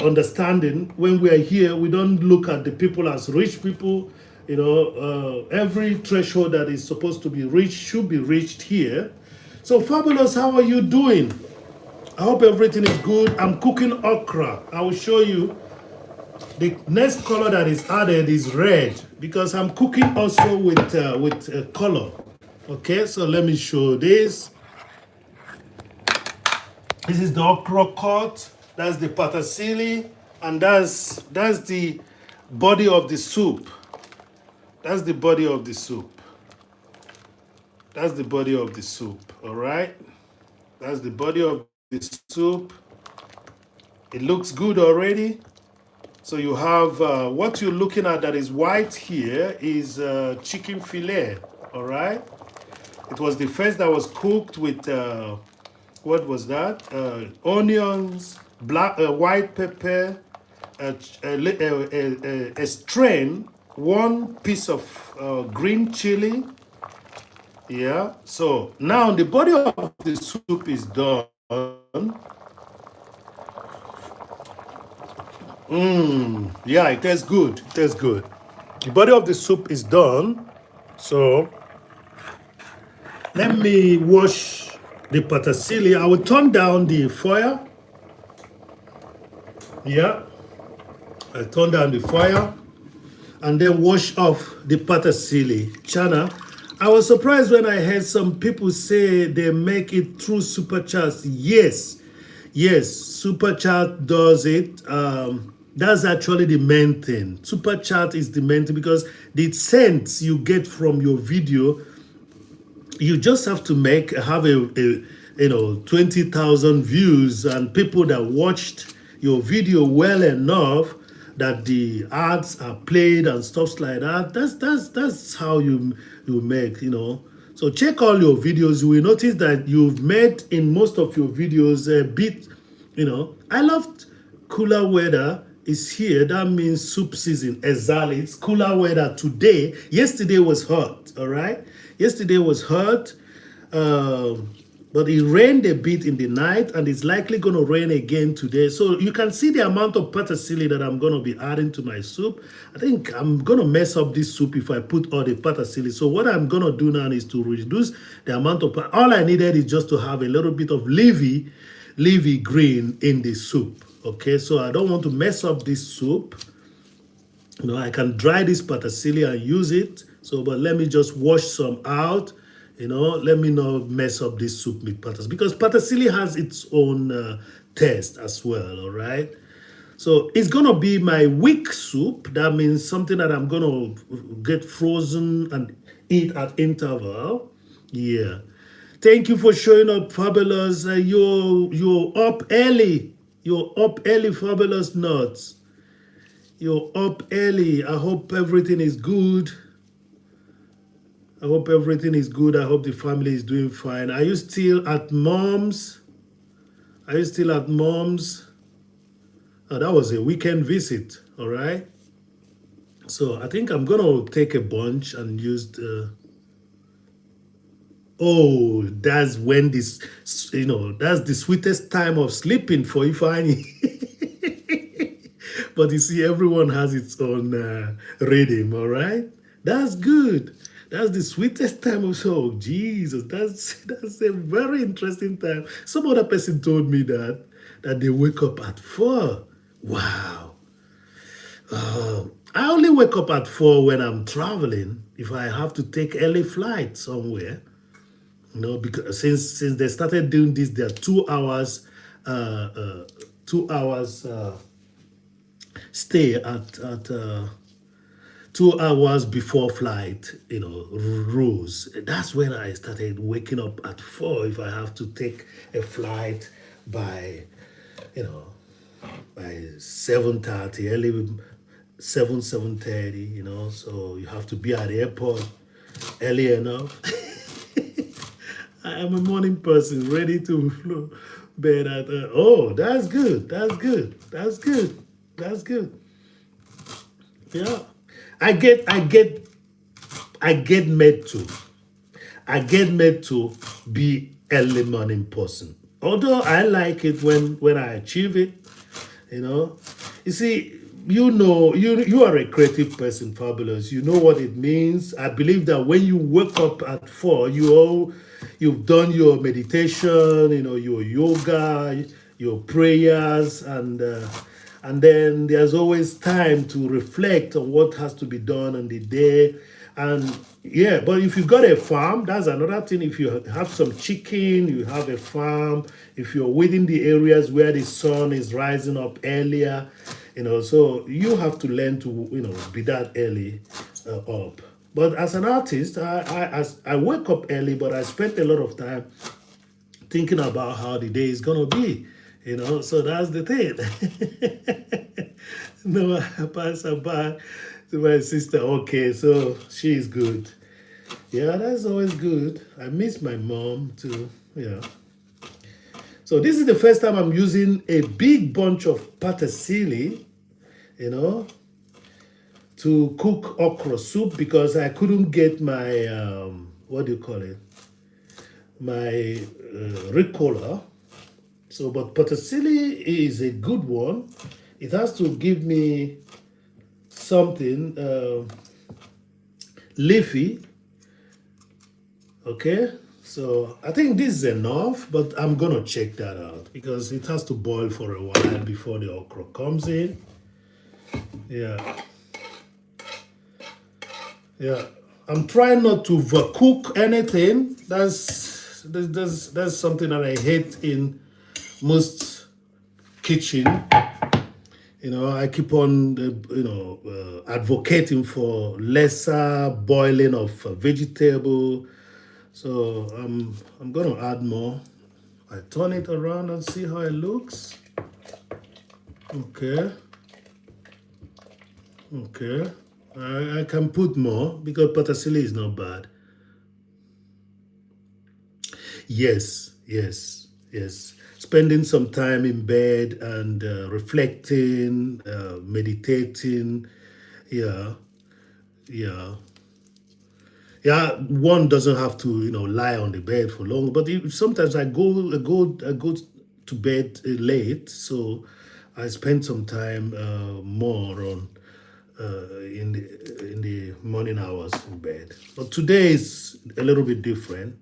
understanding when we are here. We don't look at the people as rich people. Every threshold that is supposed to be reached should be reached here. So Fabulous, how are you doing? I hope everything is good. I'm cooking okra. I will show you. The next color that is added is red because I'm cooking also with color. Okay, so let me show this. This is the okra cut. That's the patasili, and that's the body of the soup. That's the body of the soup. That's the body of the soup. All right. That's the body of the soup. It looks good already. So you have what you're looking at that is white here is chicken fillet. All right. It was the first that was cooked with what was that? Onions, white pepper, a strain, one piece of green chili. Yeah. So now the body of the soup is done. Yeah, it tastes good. It tastes good. The body of the soup is done. So let me wash the patasili. I will turn down the fire. Yeah. I turn down the fire and then wash off the patasili. Chana. I was surprised when I heard some people say they make it through superchat. Yes, superchat does it. That's actually the main thing. Superchat is the main thing because the cents you get from your video, you just have to have a 20,000 views and people that watched your video well enough that the ads are played and stuff like that. That's how you make, So check all your videos. You will notice that you've made in most of your videos a bit, I loved cooler weather is here. That means soup season. Exactly. It's cooler weather today. Yesterday was hot, all right? Yesterday was hot. But it rained a bit in the night and it's likely going to rain again today. So you can see the amount of patasili that I'm going to be adding to my soup. I think I'm going to mess up this soup if I put all the patasili. So what I'm going to do now is to reduce the amount of, all I needed is just to have a little bit of leafy green in the soup. Okay, so I don't want to mess up this soup. I can dry this patasili and use it. So, but let me just wash some out. Let me not mess up this soup with patas because patasili has its own taste as well, all right? So it's going to be my weak soup. That means something that I'm going to get frozen and eat at interval. Yeah. Thank you for showing up, Fabulous. You're up early. You're up early, Fabulous Nuts. You're up early. I hope everything is good. I hope everything is good. I hope the family is doing fine. Are you still at mom's? Are you still at mom's? Oh, that was a weekend visit, all right? So I think I'm gonna take a bunch and use the. Oh, that's when this, that's the sweetest time of sleeping for Ifeanyi. But you see, everyone has its own rhythm, all right? That's good. That's the sweetest time of so Jesus. That's a very interesting time. Some other person told me that they wake up at 4. Wow. I only wake up at 4 when I'm traveling. If I have to take early flight somewhere, because since they started doing this, there are 2 hours, 2 hours stay at 2 hours before flight, rules. That's when I started waking up at 4 if I have to take a flight by, you know, by 7:30, early 7:30. So you have to be at the airport early enough. I am a morning person, ready to flow bed at. Oh, that's good. That's good. That's good. That's good. Yeah, I get, I get, I get made to. I get made to be early morning person. Although I like it when I achieve it, you know. You see, you are a creative person, Fabulous. You know what it means. I believe that when you wake up at 4, you've done your meditation, your yoga, your prayers, and then there's always time to reflect on what has to be done on the day. And yeah, but if you got a farm, that's another thing. If you have some chicken, you have a farm, if you're within the areas where the sun is rising up earlier, so you have to learn to, be that early up. But as an artist, I wake up early, but I spent a lot of time thinking about how the day is gonna be, So that's the thing. No, I pass her back to my sister. Okay, so she's good. Yeah, that's always good. I miss my mom too. Yeah. So this is the first time I'm using a big bunch of patasili, to cook okra soup because I couldn't get my what do you call it? My ricola. So, but patasili is a good one. It has to give me something leafy. Okay, so I think this is enough, but I'm gonna check that out because it has to boil for a while before the okra comes in. Yeah. Yeah, I'm trying not to overcook anything. That's something that I hate in most kitchen. I keep on, advocating for lesser boiling of vegetable. So I'm gonna add more. I turn it around and see how it looks. Okay. Okay. I can put more because patasili is not bad. Yes, yes, yes. Spending some time in bed and reflecting, meditating. Yeah, yeah. Yeah, one doesn't have to, lie on the bed for long. But sometimes I go to bed late, so I spend some time more on in the morning hours in bed. But today is a little bit different.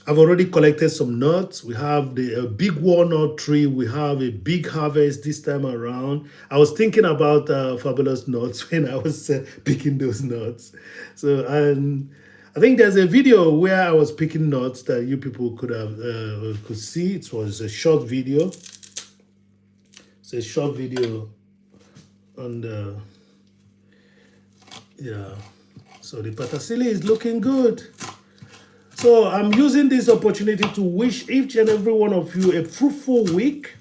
I've already collected some nuts. We have the big walnut tree. We have a big harvest this time around. I was thinking about fabulous nuts when I was picking those nuts. So, and I think there's a video where I was picking nuts that you people could see. It was a short video. It's a short video, and yeah. So the patasili is looking good. So I'm using this opportunity to wish each and every one of you a fruitful week.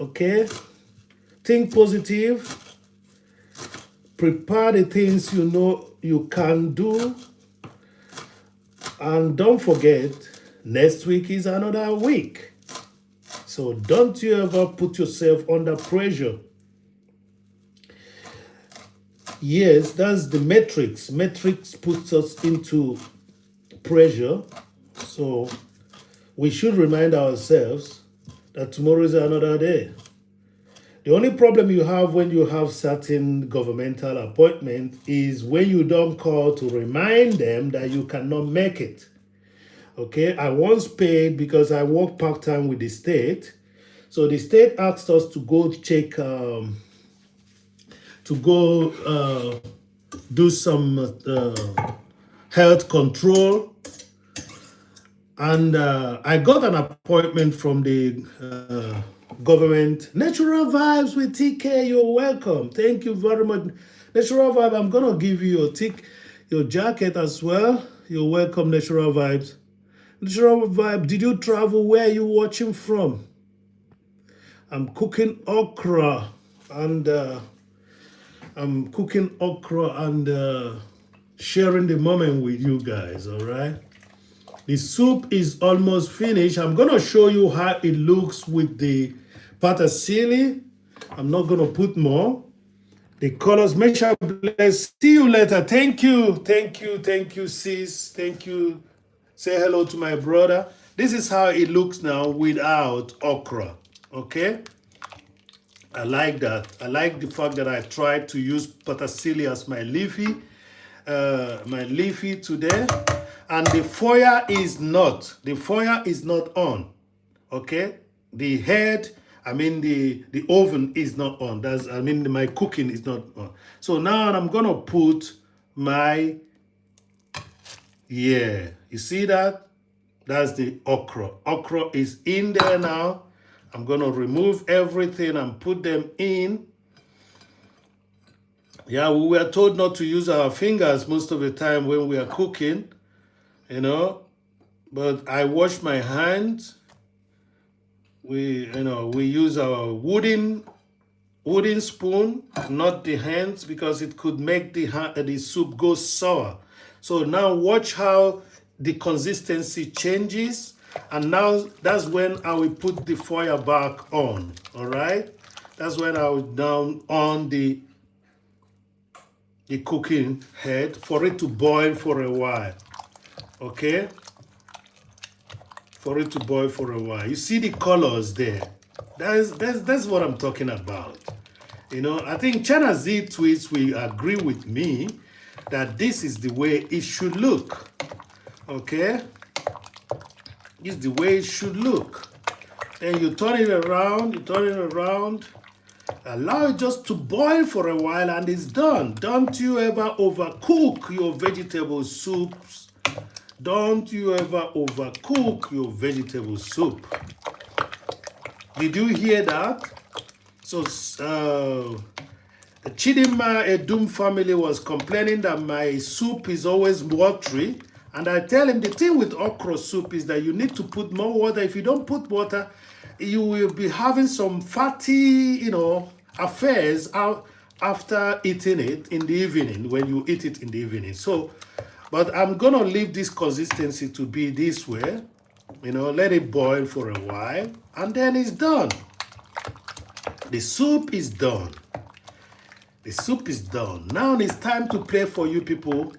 Okay? Think positive. Prepare the things you you can do. And don't forget, next week is another week. So don't you ever put yourself under pressure. Yes, that's the matrix. Matrix puts us into pressure. So we should remind ourselves that tomorrow is another day. The only problem you have when you have certain governmental appointment is when you don't call to remind them that you cannot make it. Okay, I once paid because I work part-time with the state. So the state asked us to go check, do some health control. And I got an appointment from the government. Natural Vibes with TK, you're welcome. Thank you very much. Natural Vibe, I'm going to give you your jacket as well. You're welcome, Natural Vibes. Natural Vibe, did you travel? Where are you watching from? I'm cooking okra and sharing the moment with you guys, all right? The soup is almost finished. I'm going to show you how it looks with the patasili. I'm not going to put more. The colors, make sure bless. See you later. Thank you, sis. Thank you. Say hello to my brother. This is how it looks now without okra, okay? I like that. I like the fact that I tried to use patasili as my leafy today. And the foil is not on, okay? The head, the oven is not on. My cooking is not on. So now I'm gonna put my, you see that? That's the okra. Okra is in there now. I'm gonna remove everything and put them in. Yeah, we were told not to use our fingers most of the time when we are cooking, but I wash my hands. We use our wooden spoon, not the hands, because it could make the soup go sour. So now watch how the consistency changes, and now that's when I will put the foil back on. All right, that's when I will down on the cooking head for it to boil for a while. Okay, for it to boil for a while. You see the colors there. That's what I'm talking about. I think China Z Tweets will agree with me that this is the way it should look. Okay? This is the way it should look. Then you turn it around, allow it just to boil for a while, and it's done. Don't you ever overcook your vegetable soups. Don't you ever overcook your vegetable soup. Did you hear that? So, Chidima Edum family was complaining that my soup is always watery. And I tell him the thing with okra soup is that you need to put more water. If you don't put water, you will be having some fatty, affairs out after eating it in the evening, when you eat it in the evening. So, but I'm going to leave this consistency to be this way. Let it boil for a while, and then it's done. The soup is done. The soup is done. Now it's time to play for you people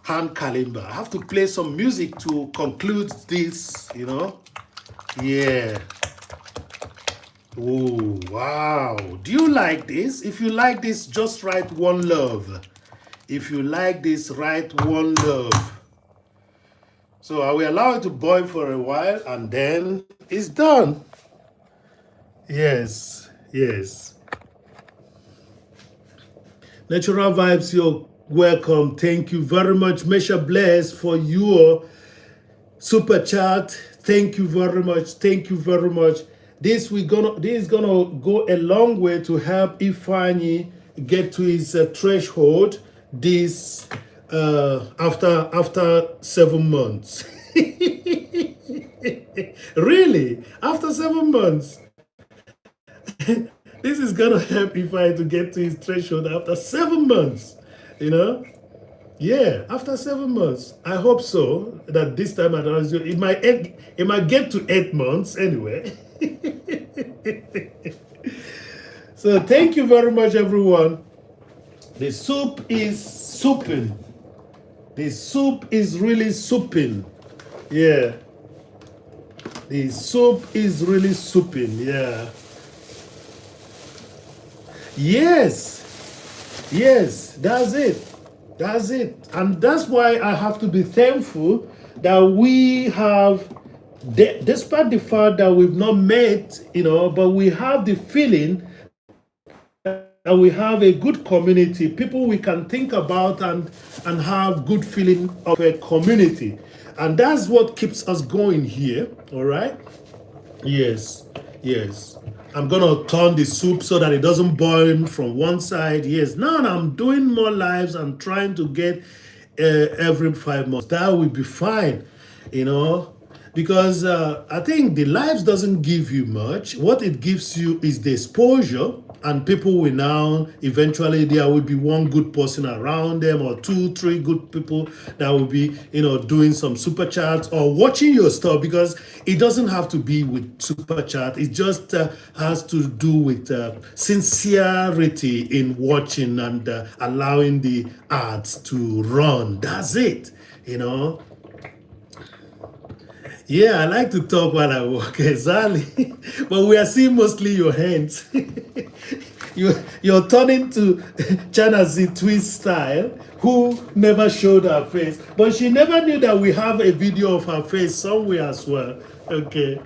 hand kalimba. I have to play some music to conclude this, Yeah. Oh, wow. Do you like this? If you like this, just write one love. If you like this, write one love. So I will allow it to boil for a while, and then it's done. Yes. Natural Vibes, you're welcome. Thank you very much. Mesha Bless for your super chat. Thank you very much. This is gonna go a long way to help Ifeanyi get to his threshold this after 7 months. Really? After 7 months? This is gonna help Ifeanyi to get to his threshold after 7 months. Yeah, after 7 months. I hope so. That this time around, it might get to 8 months anyway. So thank you very much, everyone. The soup is souping. The soup is really souping. Yeah. The soup is really souping. Yeah. Yes. Yes, that's it. That's it. And that's why I have to be thankful that we have, despite the fact that we've not met, but we have the feeling that we have a good community, people we can think about and have good feeling of a community. And that's what keeps us going here, all right? Yes, yes. I'm gonna turn the soup so that it doesn't boil from one side. Yes, now I'm doing more lives. I'm trying to get every 5 months. That will be fine, you know, because I think the lives doesn't give you much. What it gives you is the exposure, and people will now eventually there will be one good person around them or two, three good people that will be doing some super chats or watching your stuff, because it doesn't have to be with super chat. It just has to do with sincerity in watching and allowing the ads to run. That's it, you know. Yeah, I like to talk while I walk, exactly. But we are seeing mostly your hands. You're turning to China Z twist style, who never showed her face. But she never knew that we have a video of her face somewhere as well. Okay.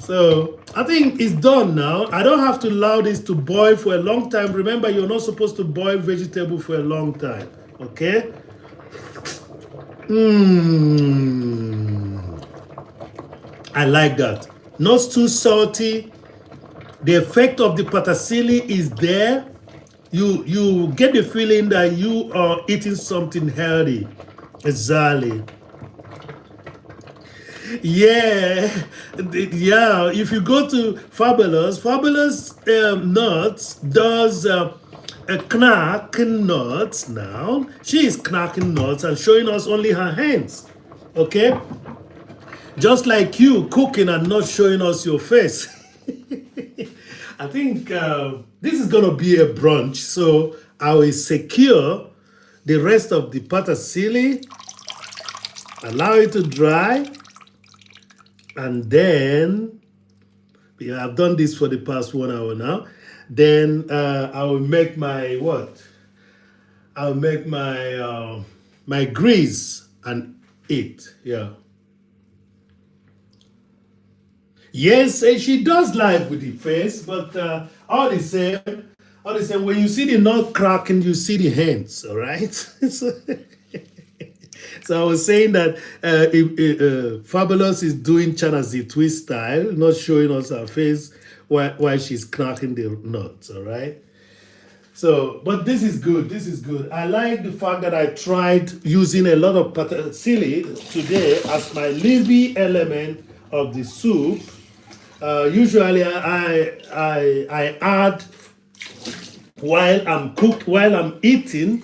So I think it's done now. I don't have to allow this to boil for a long time. Remember, you're not supposed to boil vegetable for a long time. Okay? I like that. Not too salty. The effect of the patasili is there. You get the feeling that you are eating something healthy. Exactly. Yeah, yeah. If you go to Fabulous Nuts does knacking nuts now. She is knacking nuts and showing us only her hands. Okay, just like you cooking and not showing us your face. I think this is gonna be a brunch, so I will secure the rest of the patasili, allow it to dry, and then I've done this for the past 1 hour now. Then I will make my what? I'll make my grease and eat. Yeah. Yes, she does live with the face, but all the same, when you see the nut cracking, you see the hands. All right. So I was saying that Fabulous is doing China Z twist style, not showing us her face while she's cracking the nuts. All right. So, but this is good. This is good. I like the fact that I tried using a lot of patasili today as my livy element of the soup. Usually, I add while I'm eating.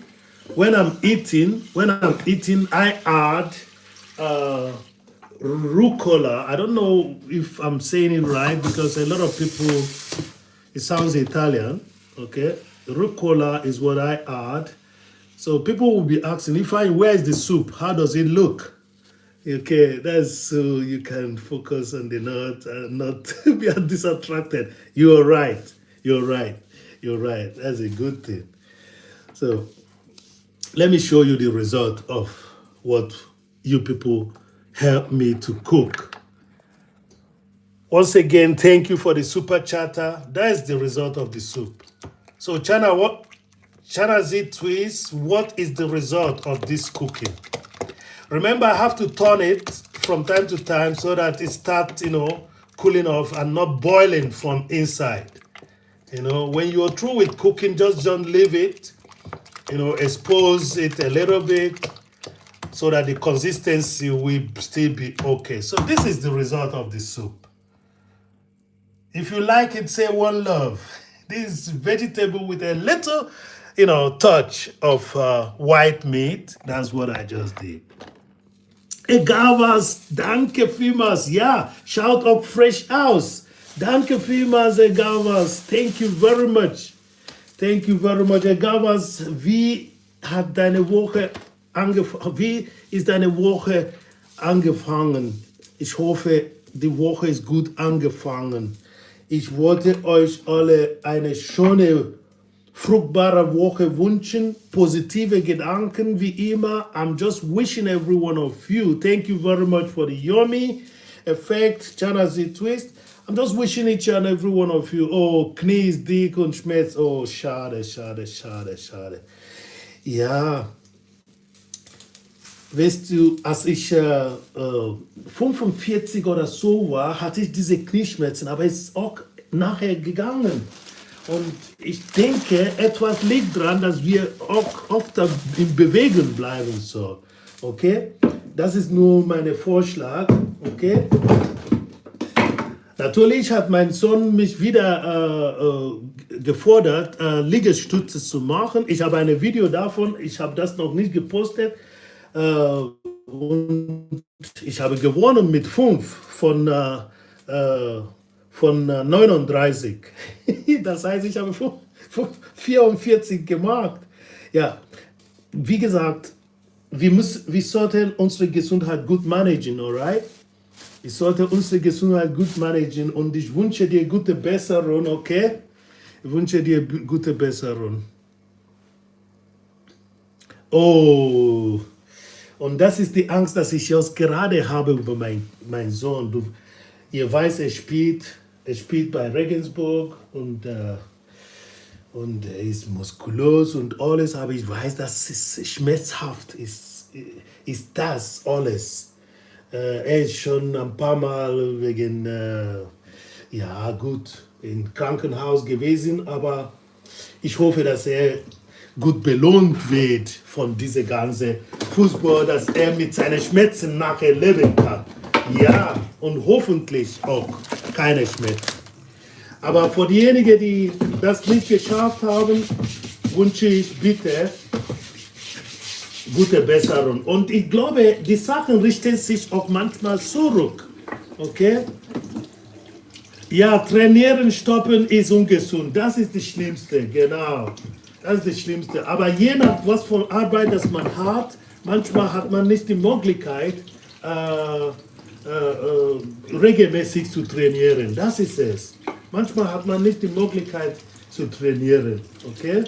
When I'm eating, I add rucola. I don't know if I'm saying it right because a lot of people, it sounds Italian. Okay, rucola is what I add. So people will be asking, where is the soup? How does it look? Okay, that's so you can focus on the nut and not be distracted. You're right. You're right. You're right. That's a good thing. So let me show you the result of what you people helped me to cook. Once again, thank you for the super chatter. That's the result of the soup. So China Z twist, what is the result of this cooking? Remember, I have to turn it from time to time so that it starts, cooling off and not boiling from inside. When you're through with cooking, just don't leave it. Expose it a little bit so that the consistency will still be okay. So this is the result of the soup. If you like it, say one love. This vegetable with a little touch of white meat. That's what I just did. Egavas, danke vielmals. Ja, schaut auch fresh aus. Danke vielmals, Egavas. Thank you very much. Thank you very much. Egavas, wie hat deine Woche angefangen? Wie ist deine Woche angefangen? Ich hoffe, die Woche ist gut angefangen. Ich wollte euch alle eine schöne, fruchtbare Woche wünschen. Positive Gedanken wie immer. I'm just wishing every one of you. Thank you very much for the yummy effect, Chanazi twist. I'm just wishing each and every one of you. Oh, Knie ist dick und schmerzt. Oh, schade, schade, schade, schade. Ja. Weißt du, als ich 45 oder so war, hatte ich diese Knieschmerzen, aber es ist auch nachher gegangen. Und ich denke, etwas liegt daran, dass wir auch oft in Bewegung bleiben sollen. Okay? Das ist nur mein Vorschlag. Okay? Natürlich hat mein Sohn mich wieder gefordert, Liegestütze zu machen. Ich habe ein Video davon, ich habe das noch nicht gepostet. Und ich habe gewonnen mit 5 von 39. Das heißt, ich habe 44 gemacht. Ja, wie gesagt, wir sollten unsere Gesundheit gut managen, alright? Ich sollte unsere Gesundheit gut managen und ich wünsche dir gute Besserung, okay? Ich wünsche dir gute Besserung. Oh, und das ist die Angst, dass ich jetzt gerade habe über meinen Sohn. Ihr weißt, er spielt bei Regensburg und er ist muskulös und alles, aber ich weiß, dass es schmerzhaft ist das alles. Er ist schon ein paar Mal wegen, ja gut, im Krankenhaus gewesen, aber ich hoffe, dass er gut belohnt wird von diesem ganzen Fußball, dass er mit seinen Schmerzen nachher leben kann. Ja, und hoffentlich auch keine Schmerzen. Aber für diejenigen, die das nicht geschafft haben, wünsche ich bitte gute Besserung. Und ich glaube, die Sachen richten sich auch manchmal zurück. Okay? Ja, trainieren, stoppen ist ungesund. Das ist das Schlimmste, genau. Das ist das Schlimmste. Aber je nach was von Arbeit das man hat, manchmal hat man nicht die Möglichkeit, regelmäßig zu trainieren. Das ist es. Manchmal hat man nicht die Möglichkeit zu trainieren. Okay?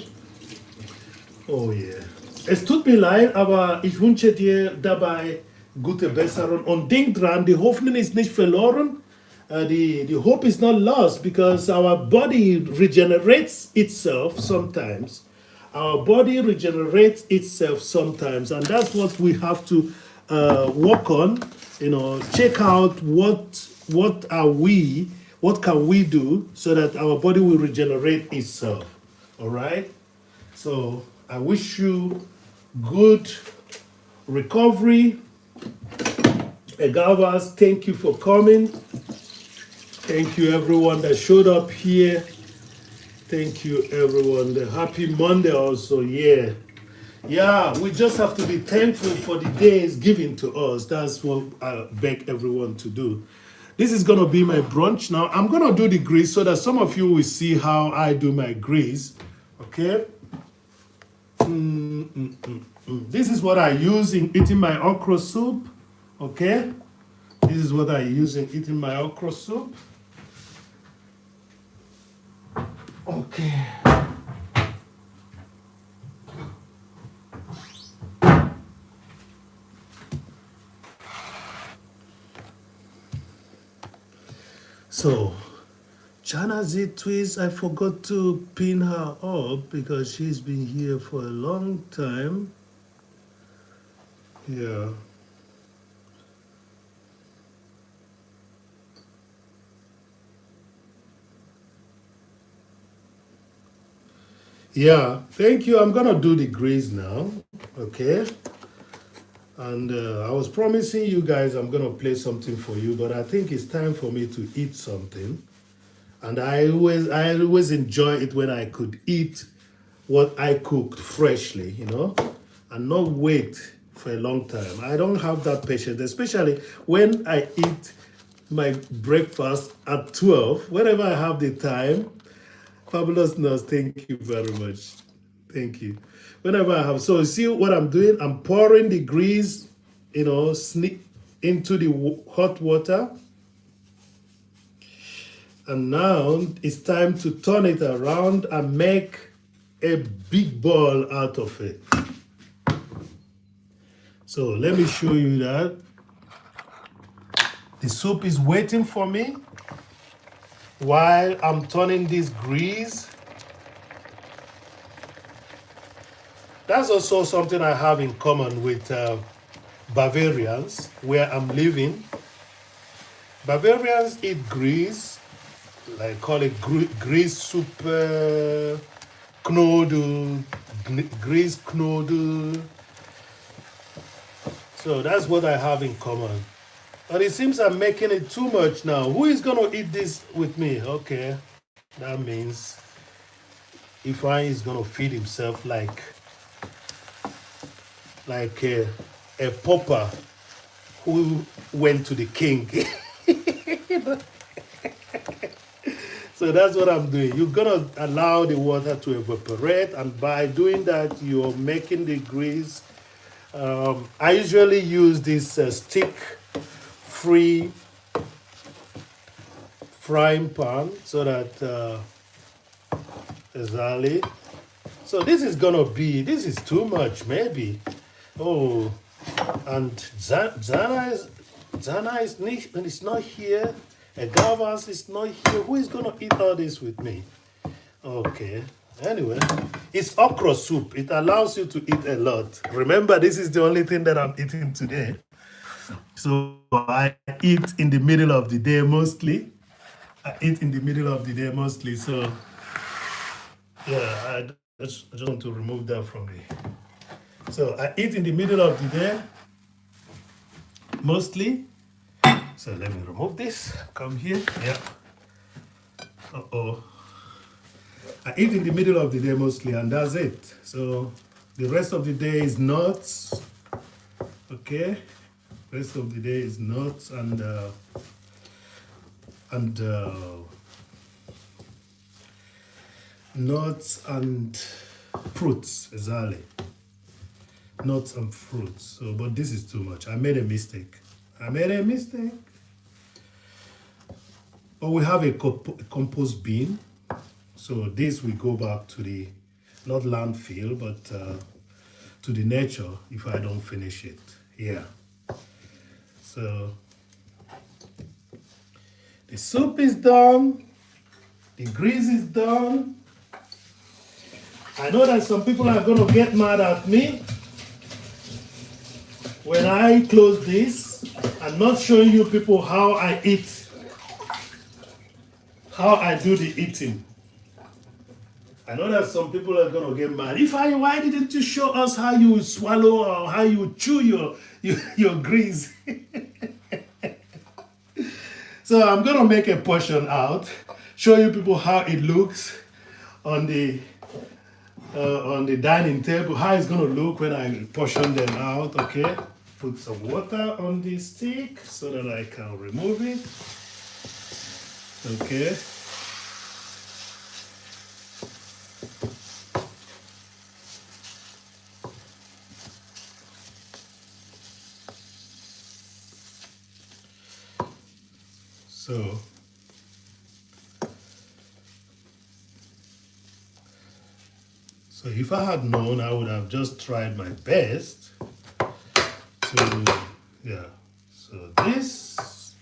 Oh yeah. Es tut mir leid, aber ich wünsche dir dabei gute Besserung. Und denk dran, die Hoffnung ist nicht verloren. The hope is not lost because our body regenerates itself sometimes. Our body regenerates itself sometimes, and that's what we have to work on. Check out what can we do so that our body will regenerate itself. All right. So I wish you good recovery. Agavas, thank you for coming. Thank you everyone that showed up here. Thank you everyone. The happy Monday also, yeah. Yeah, we just have to be thankful for the days given to us. That's what I beg everyone to do. This is gonna be my brunch now. I'm gonna do the grease so that some of you will see how I do my grease. Okay? This is what I use in eating my okra soup. Okay? This is what I use in eating my okra soup. Okay. So, Chana Z Twist, I forgot to pin her up because she's been here for a long time. Yeah. Yeah, thank you. I'm gonna do the grease now, okay? And I was promising you guys I'm gonna play something for you, but I think it's time for me to eat something. And I always enjoy it when I could eat what I cooked freshly, you know, and not wait for a long time. I don't have that patience, especially when I eat my breakfast at 12, whenever I have the time. Fabulous nurse, thank you very much. Thank you. Whenever I have, so see what I'm doing? I'm pouring the grease, you know, into the hot water. And now it's time to turn it around and make a big ball out of it. So let me show you that. The soup is waiting for me while I'm turning this grease. That's also something I have in common with Bavarians, where I'm living. Bavarians eat grease, like call it grease soup, knödel, grease knödel. So that's what I have in common. But it seems I'm making it too much now. Who is going to eat this with me? Okay, that means Ifeanyi is going to feed himself like a pauper who went to the king. So that's what I'm doing. You're going to allow the water to evaporate, and by doing that, you're making the grease. I usually use this stick-free frying pan so that exactly. So this is too much, maybe. Oh, and Zana is not here. Gavas is not here. Who is gonna eat all this with me? Okay. Anyway, it's okra soup. It allows you to eat a lot. Remember, this is the only thing that I'm eating today. So I eat in the middle of the day mostly. So yeah, I just want to remove that from me. So I eat in the middle of the day mostly. So let me remove this. Come here. Yeah. Uh-oh. I eat in the middle of the day mostly, and that's it. So the rest of the day is nuts. Okay. Rest of the day is nuts and nuts and fruits, exactly. Nuts and fruits. So, but this is too much. I made a mistake. But we have a compost bin. So this will go back to the, not landfill, but to the nature if I don't finish it. Yeah. So the soup is done. The grease is done. I know that some people are going to get mad at me when I close this. I'm not showing you people how I eat, how I do the eating. I know that some people are going to get mad. Why didn't you show us how you swallow or how you chew your grease? So I'm going to make a portion out, show you people how it looks on the dining table, how it's going to look when I portion them out, okay? Put some water on the stick so that I can remove it, okay? So if I had known, I would have just tried my best to, yeah. So this,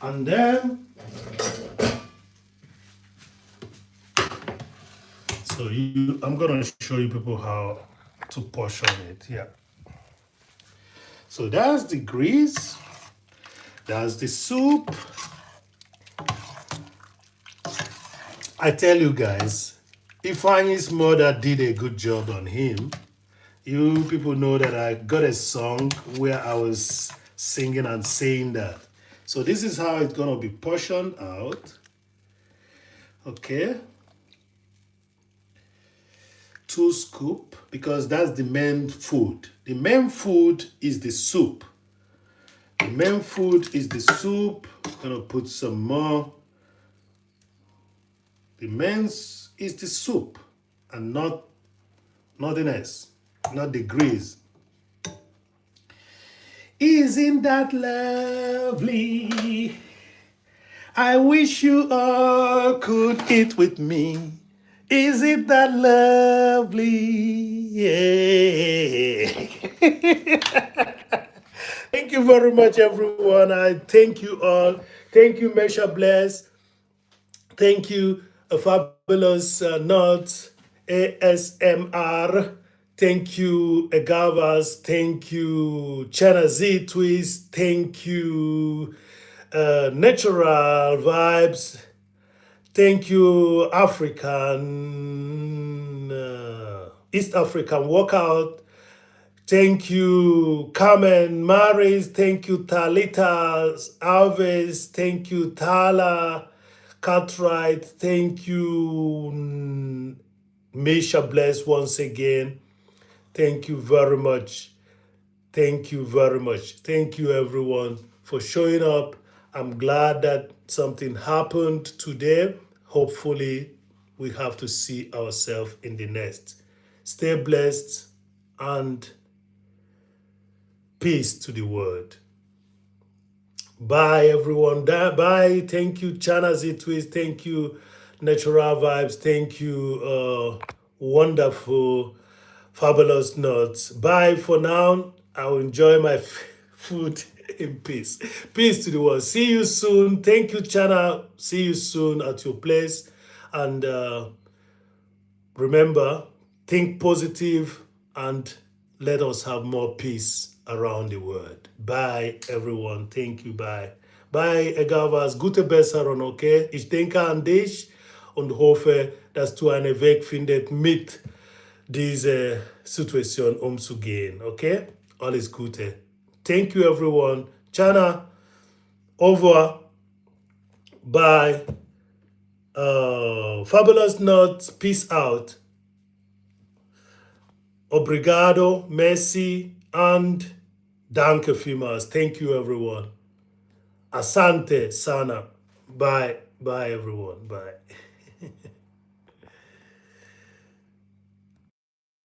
and then, so I'm gonna show you people how to portion it, yeah. So that's the grease, that's the soup. I tell you guys, Ifeanyi's mother did a good job on him. You people know that I got a song where I was singing and saying that. So this is how it's gonna be portioned out. Okay. 2 scoop, because that's the main food. The main food is the soup. The main food is the soup. I'm gonna put some more. The main is the soup and not nothing else, not the grease. Isn't that lovely? I wish you all could eat with me. Is it that lovely? Yeah. Thank you very much, everyone. I thank you all. Thank you, Mesha Bless. Thank you, a fabulous Not ASMR. Thank you, Agavas. Thank you, Chana Z Twist. Thank you, Natural Vibes. Thank you, African, East African Workout. Thank you, Carmen Maris. Thank you, Talita Alves. Thank you, Tala Cartwright. Thank you, Misha Bless once again. Thank you very much. Thank you very much. Thank you, everyone, for showing up. I'm glad that something happened today. Hopefully, we have to see ourselves in the next. Stay blessed and peace to the world. Bye, everyone. Bye. Thank you, Chana Z Twist. Thank you, Natural Vibes. Thank you, wonderful, fabulous nuts. Bye for now. I'll enjoy my food in peace. Peace to the world. See you soon. Thank you, Chana. See you soon at your place. And remember, think positive and let us have more peace around the world. Bye, everyone. Thank you. Bye. Bye, Egavas. Gute Besserung, okay? Ich denke an dich und hoffe, dass du einen Weg findest, mit dieser Situation umzugehen, okay? Alles Gute. Thank you, everyone. Chana, over. Bye. Fabulous Nuts, peace out. Obrigado, merci, and danke vielmals. Thank you, everyone. Asante sana. Bye. Bye, everyone. Bye.